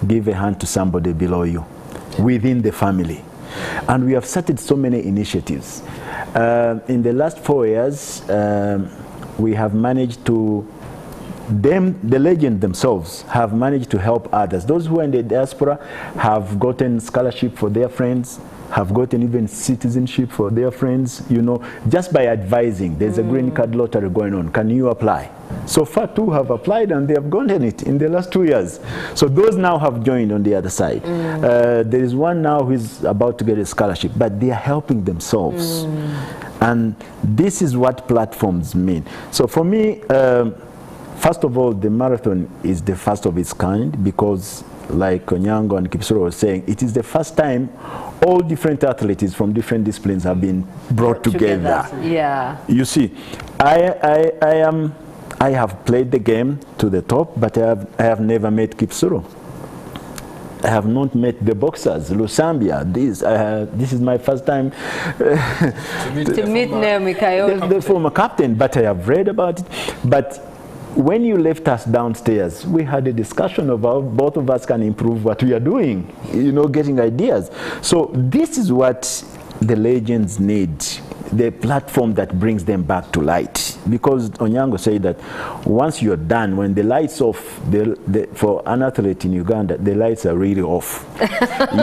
give a hand to somebody below you, within the family. And we have started so many initiatives. In the last 4 years, we have managed to, the legends themselves have managed to help others. Those who are in the diaspora have gotten scholarship for their friends, have gotten even citizenship for their friends, you know, just by advising. There's a green card lottery going on. Can you apply? So far, 2 have applied and they have gotten it in the last 2 years. So those now have joined on the other side. There is one now who is about to get a scholarship, but they are helping themselves. And this is what platforms mean. So for me, first of all, the marathon is the first of its kind, because like Onyango and Kipsoro were saying, it is the first time all different athletes from different disciplines have been brought together. Yeah. You see, I have played the game to the top, but I have never met Kipsoro. I have not met the boxers, Lusambia. This is my first time to meet Naomi Kayode, the former captain, but I have read about it. But when you left us downstairs, we had a discussion of how both of us can improve what we are doing, you know, getting ideas. So this is what the legends need, the platform that brings them back to light. Because Onyango said that once you're done, when the lights off, for an athlete in Uganda, the lights are really off.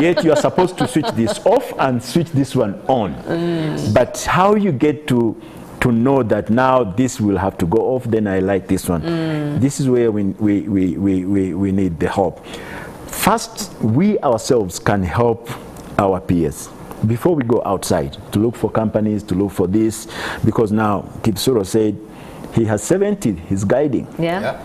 Yet you're supposed to switch this off and switch this one on. But how you get to know that now this will have to go off, then I like this one. This is where we need the help. First, we ourselves can help our peers before we go outside to look for companies, to look for this, because now Kipsoro said he has 70, he's guiding. Yeah.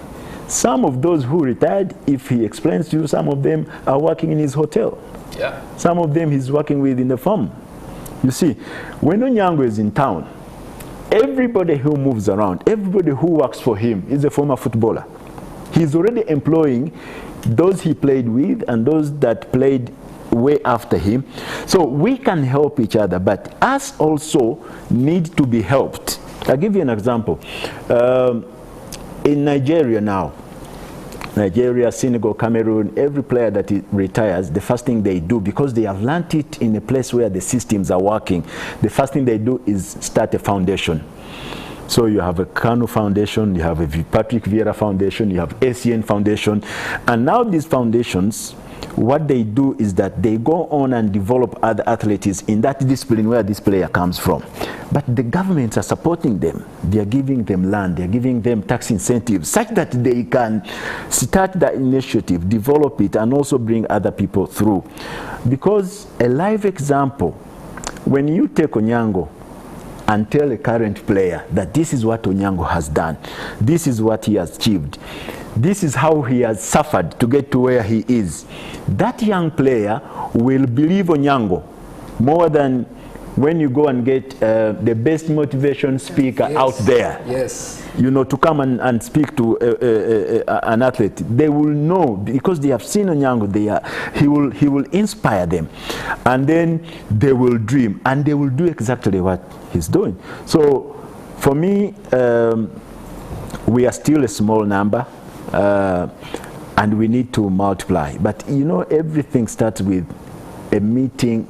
Some of those who retired, if he explains to you, some of them are working in his hotel. Yeah. Some of them he's working with in the farm. You see, when Onyango is in town, everybody who moves around, everybody who works for him is a former footballer. He's already employing those he played with and those that played way after him. So we can help each other, but us also need to be helped. I'll give you an example. In Nigeria now, Nigeria, Senegal, Cameroon, every player that retires, the first thing they do, because they have learned it in a place where the systems are working, the first thing they do is start a foundation. So you have a Kanu Foundation, you have a Patrick Vieira Foundation, you have ACN Foundation, and now these foundations, what they do is that they go on and develop other athletes in that discipline where this player comes from. But the governments are supporting them. They are giving them land, they are giving them tax incentives such that they can start that initiative, develop it, and also bring other people through. Because a live example, when you take Onyango and tell a current player that this is what Onyango has done, this is what he has achieved, this is how he has suffered to get to where he is, that young player will believe Onyango more than when you go and get the best motivation speaker out there. Yes. You know, to come and speak to an athlete. They will know, because they have seen Onyango, he will inspire them. And then they will dream, and they will do exactly what he's doing. So for me, we are still a small number, and we need to multiply. But you know, everything starts with a meeting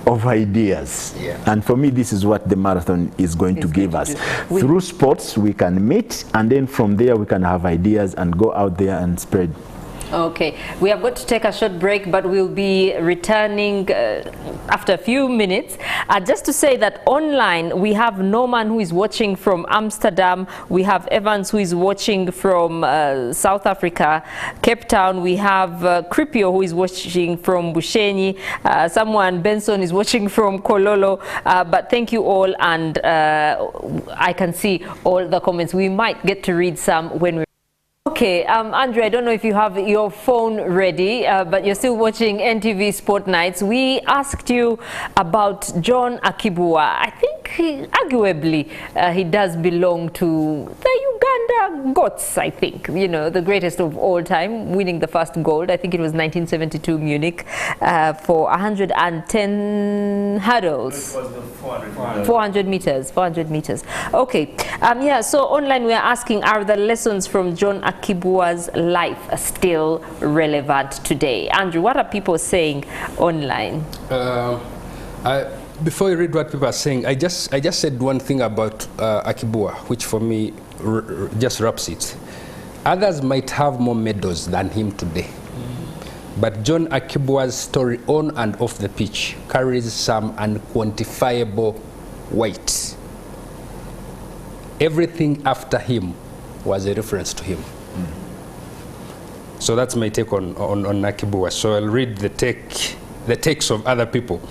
of ideas. Yeah. And for me, this is what the marathon is going to give us. Through sports, we can meet, and then from there we can have ideas and go out there and spread Okay, we have got to take a short break, but we'll be returning after a few minutes. Just to say that online we have Norman, who is watching from Amsterdam. We have Evans, who is watching from South Africa, Cape Town. We have Kripio, who is watching from Bushenyi. Someone, Benson, is watching from Kololo. But thank you all, and I can see all the comments. We might get to read some when we... Okay, Andrew, I don't know if you have your phone ready, but you're still watching NTV Sport Nights. We asked you about John Akibua. I think arguably he does belong to the Uganda GOATs, I think. You know, the greatest of all time, winning the first gold. I think it was 1972 Munich for 110 hurdles. It was the 400 meters. 400 meters. Okay, yeah, so online we are asking, are the lessons from John Akibua's life still relevant today? Andrew, what are people saying online? Before you read what people are saying, I just said one thing about Akibua, which for me just wraps it. Others might have more medals than him today. But John Akibua's story on and off the pitch carries some unquantifiable weight. Everything after him was a reference to him. So that's my take on Akibua. So I'll read the takes of other people.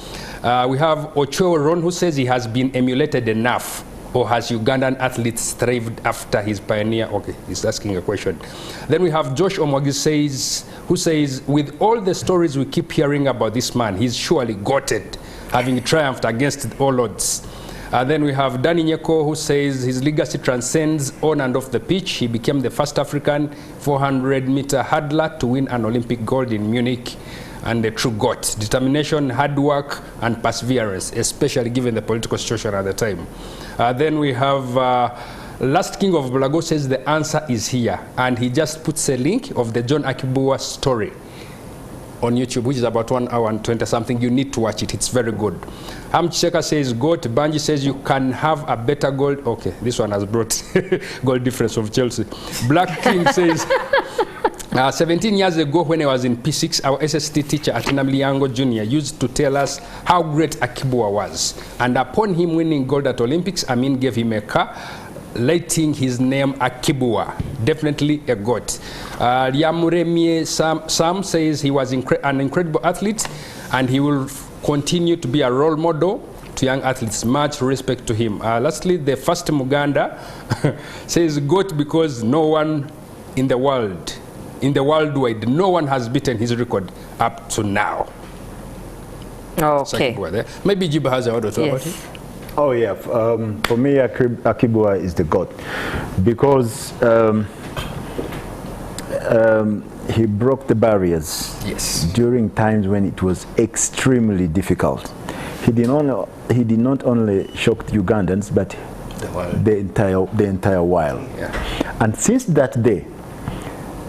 We have Ocho Ron, who says he has been emulated enough, or has Ugandan athletes strived after his pioneer? Okay, he's asking a question. Then we have Josh Omwagi who says, with all the stories we keep hearing about this man, he's surely goated, having triumphed against all odds. Then we have Danny Nyeko, who says his legacy transcends on and off the pitch. He became the first African 400-meter hurdler to win an Olympic gold in Munich, and a true GOAT. Determination, hard work, and perseverance, especially given the political situation at the time. Then we have Last King of Bulago says the answer is here, and he just puts a link of the John Akibua story on YouTube, which is about 1 hour and 20 something. You need to watch it. It's very good. Hamcheka says GOAT. Banji says you can have a better gold. Okay, this one has brought goal difference of Chelsea. Black King says 17 years ago, when I was in P6, our SST teacher at Namliango Junior used to tell us how great Akibua was. And upon him winning gold at Olympics, Amin gave him a car, letting his name Akibua. Definitely a GOAT. Liamuremie Sam says he was an incredible athlete, and he will continue to be a role model to young athletes. Much respect to him. Lastly, the first Muganda says GOAT because no one in the worldwide, no one has beaten his record up to now. Okay. Maybe Jiba has a word or two about it. Oh yeah, for me Akibua is the GOAT because he broke the barriers during times when it was extremely difficult. He did not only shock the Ugandans, but the entire world. Yeah. And since that day,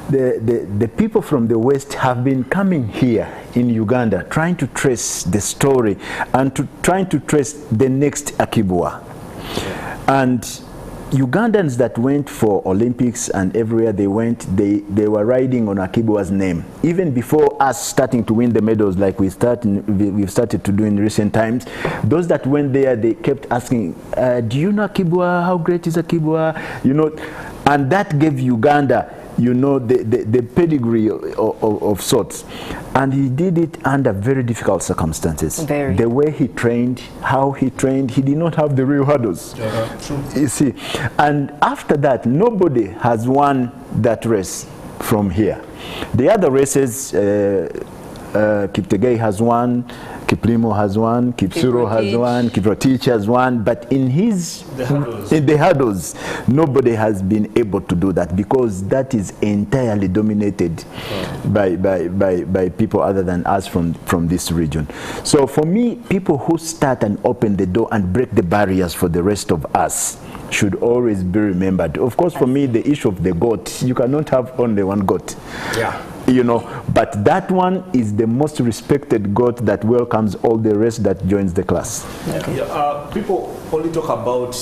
the people from the West have been coming here in Uganda trying to trace the story and trying to trace the next Akibua. And Ugandans that went for Olympics and everywhere they went, they were riding on Akibua's name. Even before us starting to win the medals like we've started to do in recent times, those that went there, they kept asking, do you know Akibua? How great is Akibua? You know, and that gave Uganda, you know, the pedigree of sorts. And he did it under very difficult circumstances. The way he trained, how he trained, he did not have the real hurdles. You see, and after that, nobody has won that race from here. The other races, Kiptegei has won, Kiplimo has won, Kipsuro has won, Kiprotich has won, but in the hurdles, nobody has been able to do that because that is entirely dominated by people other than us from this region. So for me, people who start and open the door and break the barriers for the rest of us should always be remembered. Of course, for me, the issue of the GOAT, you cannot have only one GOAT. Yeah. you know, but that one is the most respected goat that welcomes all the rest that joins the class. Okay. Yeah, people only talk about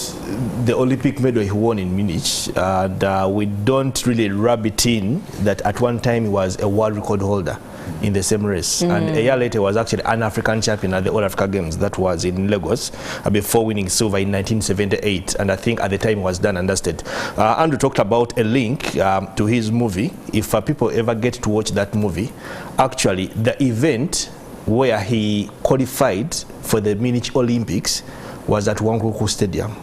the Olympic medal he won in Munich, and we don't really rub it in that at one time he was a world record holder in the same race, and a year later was actually an African champion at the All Africa Games. That was in Lagos before winning silver in 1978, and I think at the time it was done and dusted. Andrew talked about a link to his movie. If people ever get to watch that movie, actually the event where he qualified for the Munich Olympics was at Wankuku Stadium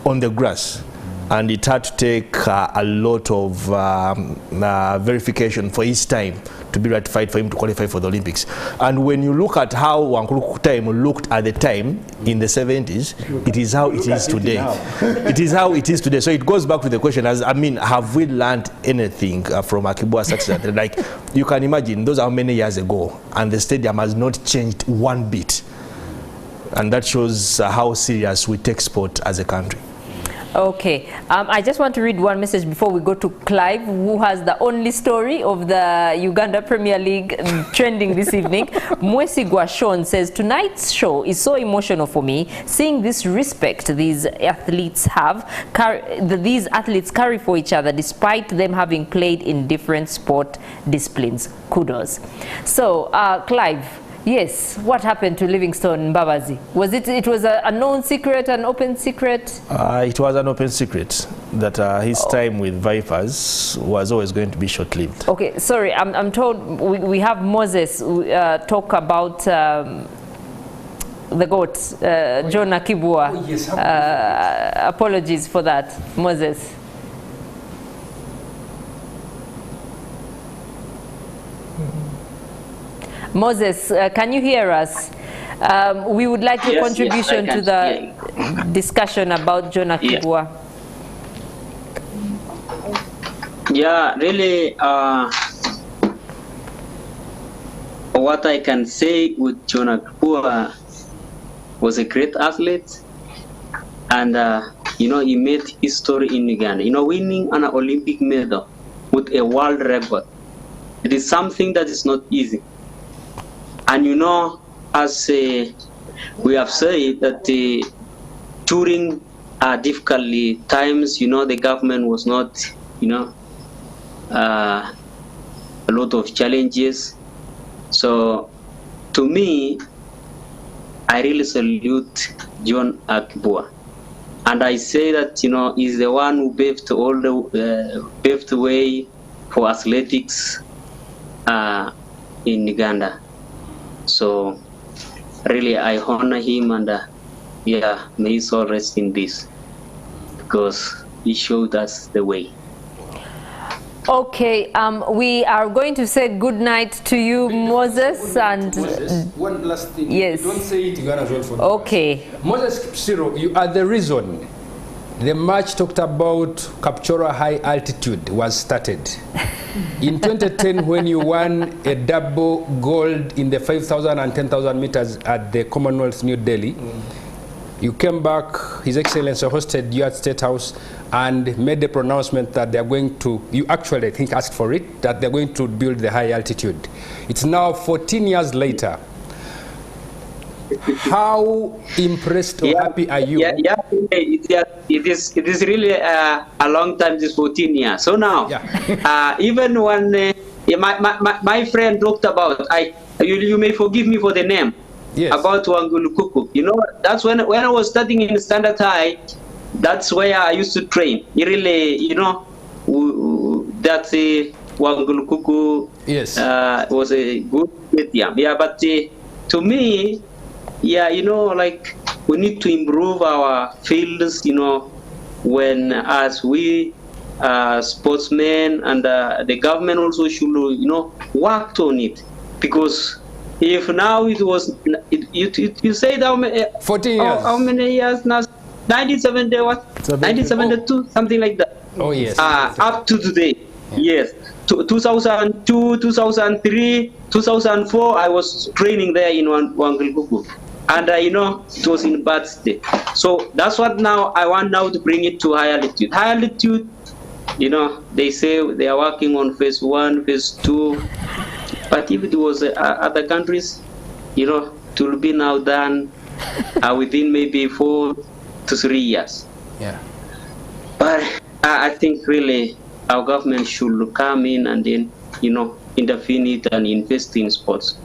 on the grass. And it had to take a lot of verification for his time to be ratified for him to qualify for the Olympics. And when you look at how Wankuku time looked at the time in the 70s, it is how it is today. It is how it is today. So it goes back to the question, as I mean, have we learned anything from Akibua's success? Like, you can imagine, those are many years ago, and the stadium has not changed one bit. And that shows how serious we take sport as a country. Okay, I just want to read one message before we go to Clive, who has the only story of the Uganda Premier League trending this evening. Mwesigwa Sean says, tonight's show is so emotional for me, seeing this respect these athletes these athletes carry for each other despite them having played in different sport disciplines. Kudos. So, Clive, yes, what happened to Livingstone Mbabazi? Was it was a known secret, an open secret? It was an open secret that his time with Vipers was always going to be short-lived. Okay, sorry, I'm told we have Moses talk about the goat, John Akibua. Oh, yes, apologies for that, Moses. Moses, can you hear us? We would like your contribution to the discussion about John Akibua. Yeah, really, what I can say with John Akibua was a great athlete, and you know, he made history in Uganda. You know, winning an Olympic medal with a world record, it is something that is not easy. And you know, as we have said, that during difficult times, you know, the government was not, you know, a lot of challenges. So, to me, I really salute John Akibua, and I say that, you know, he's the one who paved all the paved the way for athletics in Uganda. So, really, I honor him, and yeah, may his soul rest in peace, because he showed us the way. Okay, we are going to say good night to you, Moses, and one last thing. Yes. Don't say it Uganda as well for okay. Moses Ciro, you are the reason the match talked about Kapchorwa High Altitude was started. In 2010, when you won a double gold in the 5,000 and 10,000 meters at the Commonwealth New Delhi, you came back, His Excellency hosted you at State House and made the pronouncement that they're going to, you actually I think asked for it, that they're going to build the high altitude. It's now 14 years later. How impressed or happy are you? It is really a long time, this 14 years. So now, even when my friend talked about, you may forgive me for the name, about Wangulukuku. You know, that's when I was studying in Standard High, that's where I used to train. You really, you know, that's Wangulukuku was a good stadium. Yeah, but to me, yeah, you know, like, we need to improve our fields, you know, when as we sportsmen and the government also should, you know, work on it. Because if now it was, you say that 14 years. How many years now? 1970, what? 1972, something like that. Oh, yes. Up to today, yes. 2002, 2003, 2004, I was training there in Wangulukuku. And you know, it was in bad state. So that's what now I want now to bring it to high altitude. High altitude you know, they say they are working on phase 1, phase 2. But if it was other countries, you know, it will be now done within maybe 4 to 3 years. Yeah. But I think really our government should come in and then, you know, intervene it and invest in sports.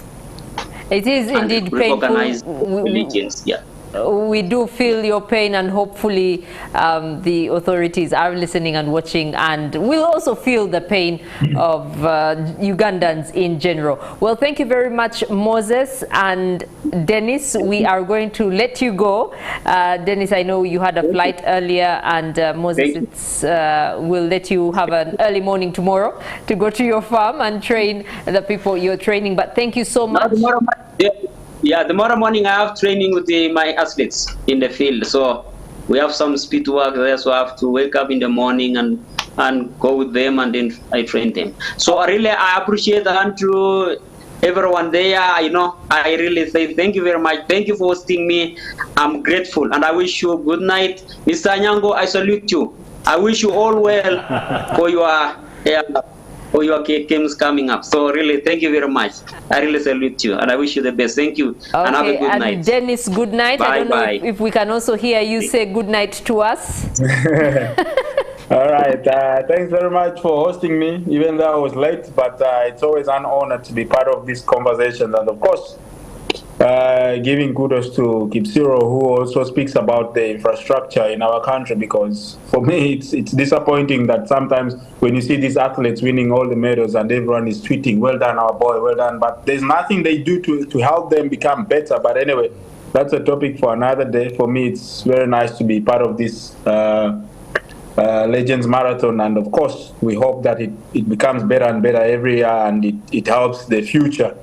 It is indeed recognize painful. Religions, yeah. We do feel your pain, and hopefully the authorities are listening and watching, and we'll also feel the pain of Ugandans in general. Well, thank you very much, Moses and Dennis. We are going to let you go. Dennis, I know you had a flight earlier, and Moses, we'll let you have an early morning tomorrow to go to your farm and train the people you're training. But thank you so much. Yeah, tomorrow morning I have training with my athletes in the field. So we have some speed work there, so I have to wake up in the morning and go with them, and then I train them. So I appreciate Andrew, everyone there. You know, I really say thank you very much. Thank you for hosting me. I'm grateful, and I wish you good night. Mr. Nyango, I salute you. I wish you all well for your games coming up. So really, thank you very much. I really salute you, and I wish you the best. Thank you, okay, and have a good night. Dennis, good night. Bye, I don't bye. know if we can also hear you say good night to us. All right. Thanks very much for hosting me, even though I was late. But it's always an honor to be part of this conversation, and of course, giving kudos to Kipsiro, who also speaks about the infrastructure in our country, because for me it's disappointing that sometimes when you see these athletes winning all the medals and everyone is tweeting, well done our boy, well done, but there's nothing they do to help them become better. But anyway, that's a topic for another day. For me, it's very nice to be part of this Legends Marathon, and of course we hope that it becomes better and better every year, and it helps the future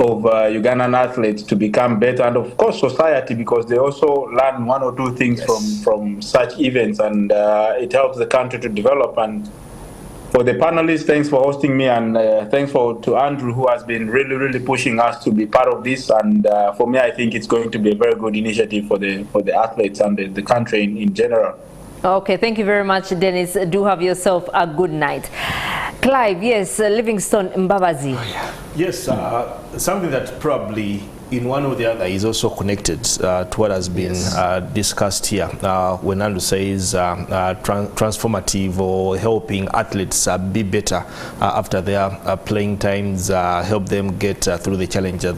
of Ugandan athletes to become better, and of course society, because they also learn 1 or 2 things from such events, and it helps the country to develop. And for the panelists, thanks for hosting me, and thanks to Andrew, who has been really pushing us to be part of this. And for me, I think it's going to be a very good initiative for the athletes and the country in general. Okay, thank you very much, Dennis. Do have yourself a good night. Clive, yes, Livingstone Mbabazi. Yes, something that probably in one or the other is also connected to what has been discussed here. When Andrew says transformative or helping athletes be better after their playing times, help them get through the challenges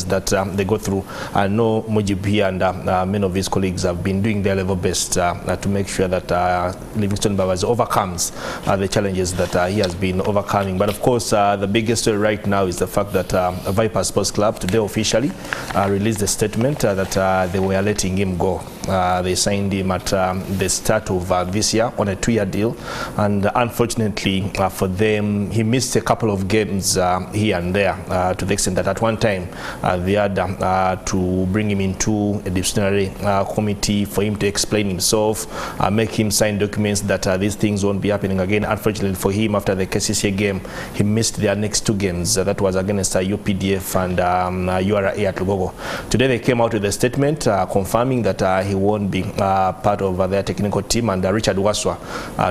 that they go through. I know Mujib here and many of his colleagues have been doing their level best to make sure that Livingstone Mbabazi overcomes the challenges that he has been overcoming. But of course, the biggest story right now is the fact that Vipers Sports Club today officially released a statement that they were letting him go. They signed him at the start of this year on a 2-year deal, and unfortunately for them, he missed a couple of games here and there, to the extent that at one time they had to bring him into a disciplinary committee for him to explain himself, make him sign documents that these things won't be happening again. Unfortunately for him, after the KCCA game, he missed their next 2 games. That was against UPDF and URA at Lugogo. Today they came out with a statement confirming that he won't be part of their technical team, and Richard Waswa,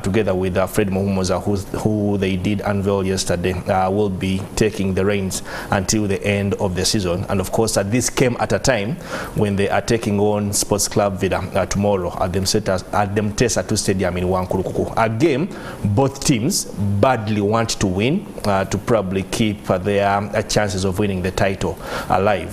together with Fred Muhumuza, who they did unveil yesterday, will be taking the reins until the end of the season. And of course, this came at a time when they are taking on Sports Club Vida tomorrow at the Mtesa 2 Stadium in Wankurukuku. A game both teams badly want to win to probably keep their chances of winning the title alive.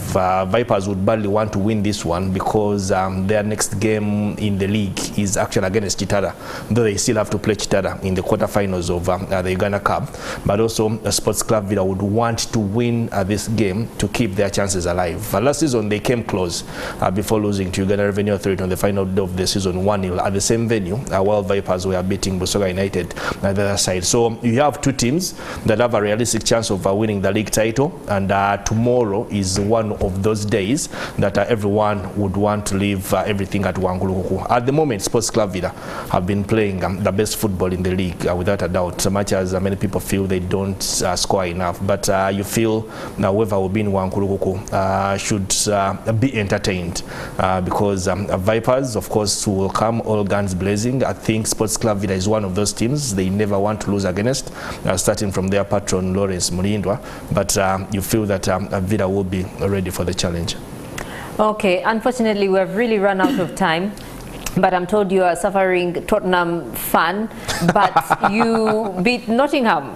Vipers would badly want to win this one because their next game in the league is actually against Chitara, though they still have to play Chitara in the quarterfinals of the Uganda Cup. But also Sports Club Vida would want to win this game to keep their chances alive. Last season they came close before losing to Uganda Revenue Authority on the final day of the season 1-0 at the same venue, while Vipers were beating Busoga United on the other side. So you have 2 teams that have a realistic chance of winning the league title, and tomorrow is one of those days that everyone would want to leave every we think at Wangulukuku. At the moment, Sports Club Vida have been playing the best football in the league, without a doubt, so much as many people feel they don't score enough. But you feel whoever will be in Wangulukuku should be entertained, because Vipers, of course, will come all guns blazing. I think Sports Club Vida is one of those teams they never want to lose against, starting from their patron Lawrence Mulindwa. But you feel that Vida will be ready for the challenge. Okay, unfortunately, we have really run out of time. But I'm told you are a suffering Tottenham fan, but you beat Nottingham.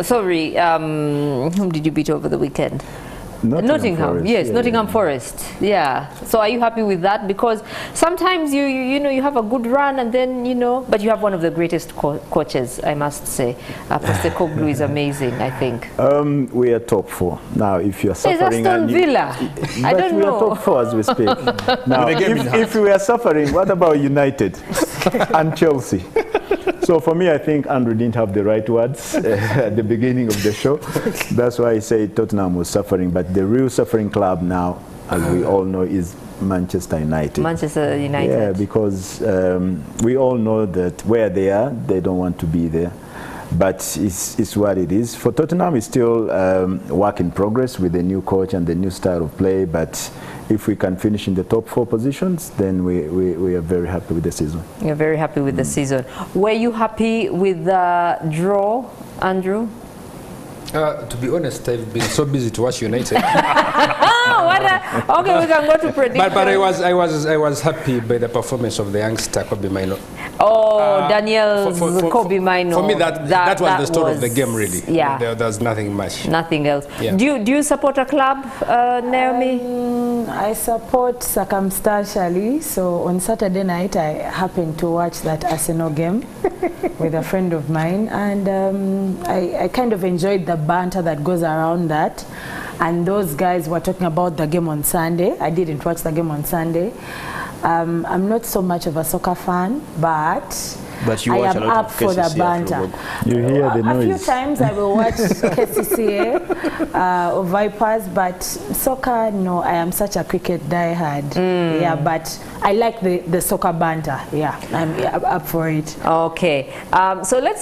Sorry, whom did you beat over the weekend? Nottingham, Forest, yes, yeah, Nottingham Forest. Yeah. So are you happy with that? Because sometimes you know you have a good run and then but you have one of the greatest coaches, I must say. Postecoglou is amazing, I think. We are top 4 now. If you are suffering, Aston Villa. I don't we know. are top 4 as we speak. Now, if we are suffering, what about United and Chelsea? So for me, I think Andrew didn't have the right words at the beginning of the show. That's why I say Tottenham was suffering. But the real suffering club now, as we all know, is Manchester United. Manchester United. Yeah, because we all know that where they are, they don't want to be there. But it's what it is. For Tottenham, it's still work in progress with the new coach and the new style of play. But if we can finish in the top 4 positions, then we are very happy with the season. You're very happy with the season. Were you happy with the draw, Andrew? To be honest, I've been so busy to watch United. Okay, we can go to prediction. But I was happy by the performance of the youngster Kobe Maino. Oh, Daniel Kobe Maino. For me, that was the story of the game, really. Yeah. There's nothing much. Nothing else. Yeah. Do you support a club, Naomi? I support circumstantially. So on Saturday night, I happened to watch that Arsenal game with a friend of mine, and I kind of enjoyed the banter that goes around that. And those guys were talking about the game on Sunday. I didn't watch the game on Sunday. I'm not so much of a soccer fan, but you I watch am a lot up of for the KCCA banter. You hear the noise. A few times I will watch KCCA or Vipers, but soccer, no, I am such a cricket diehard. Yeah, but I like the soccer banter. Yeah, I'm up for it. Okay, so let's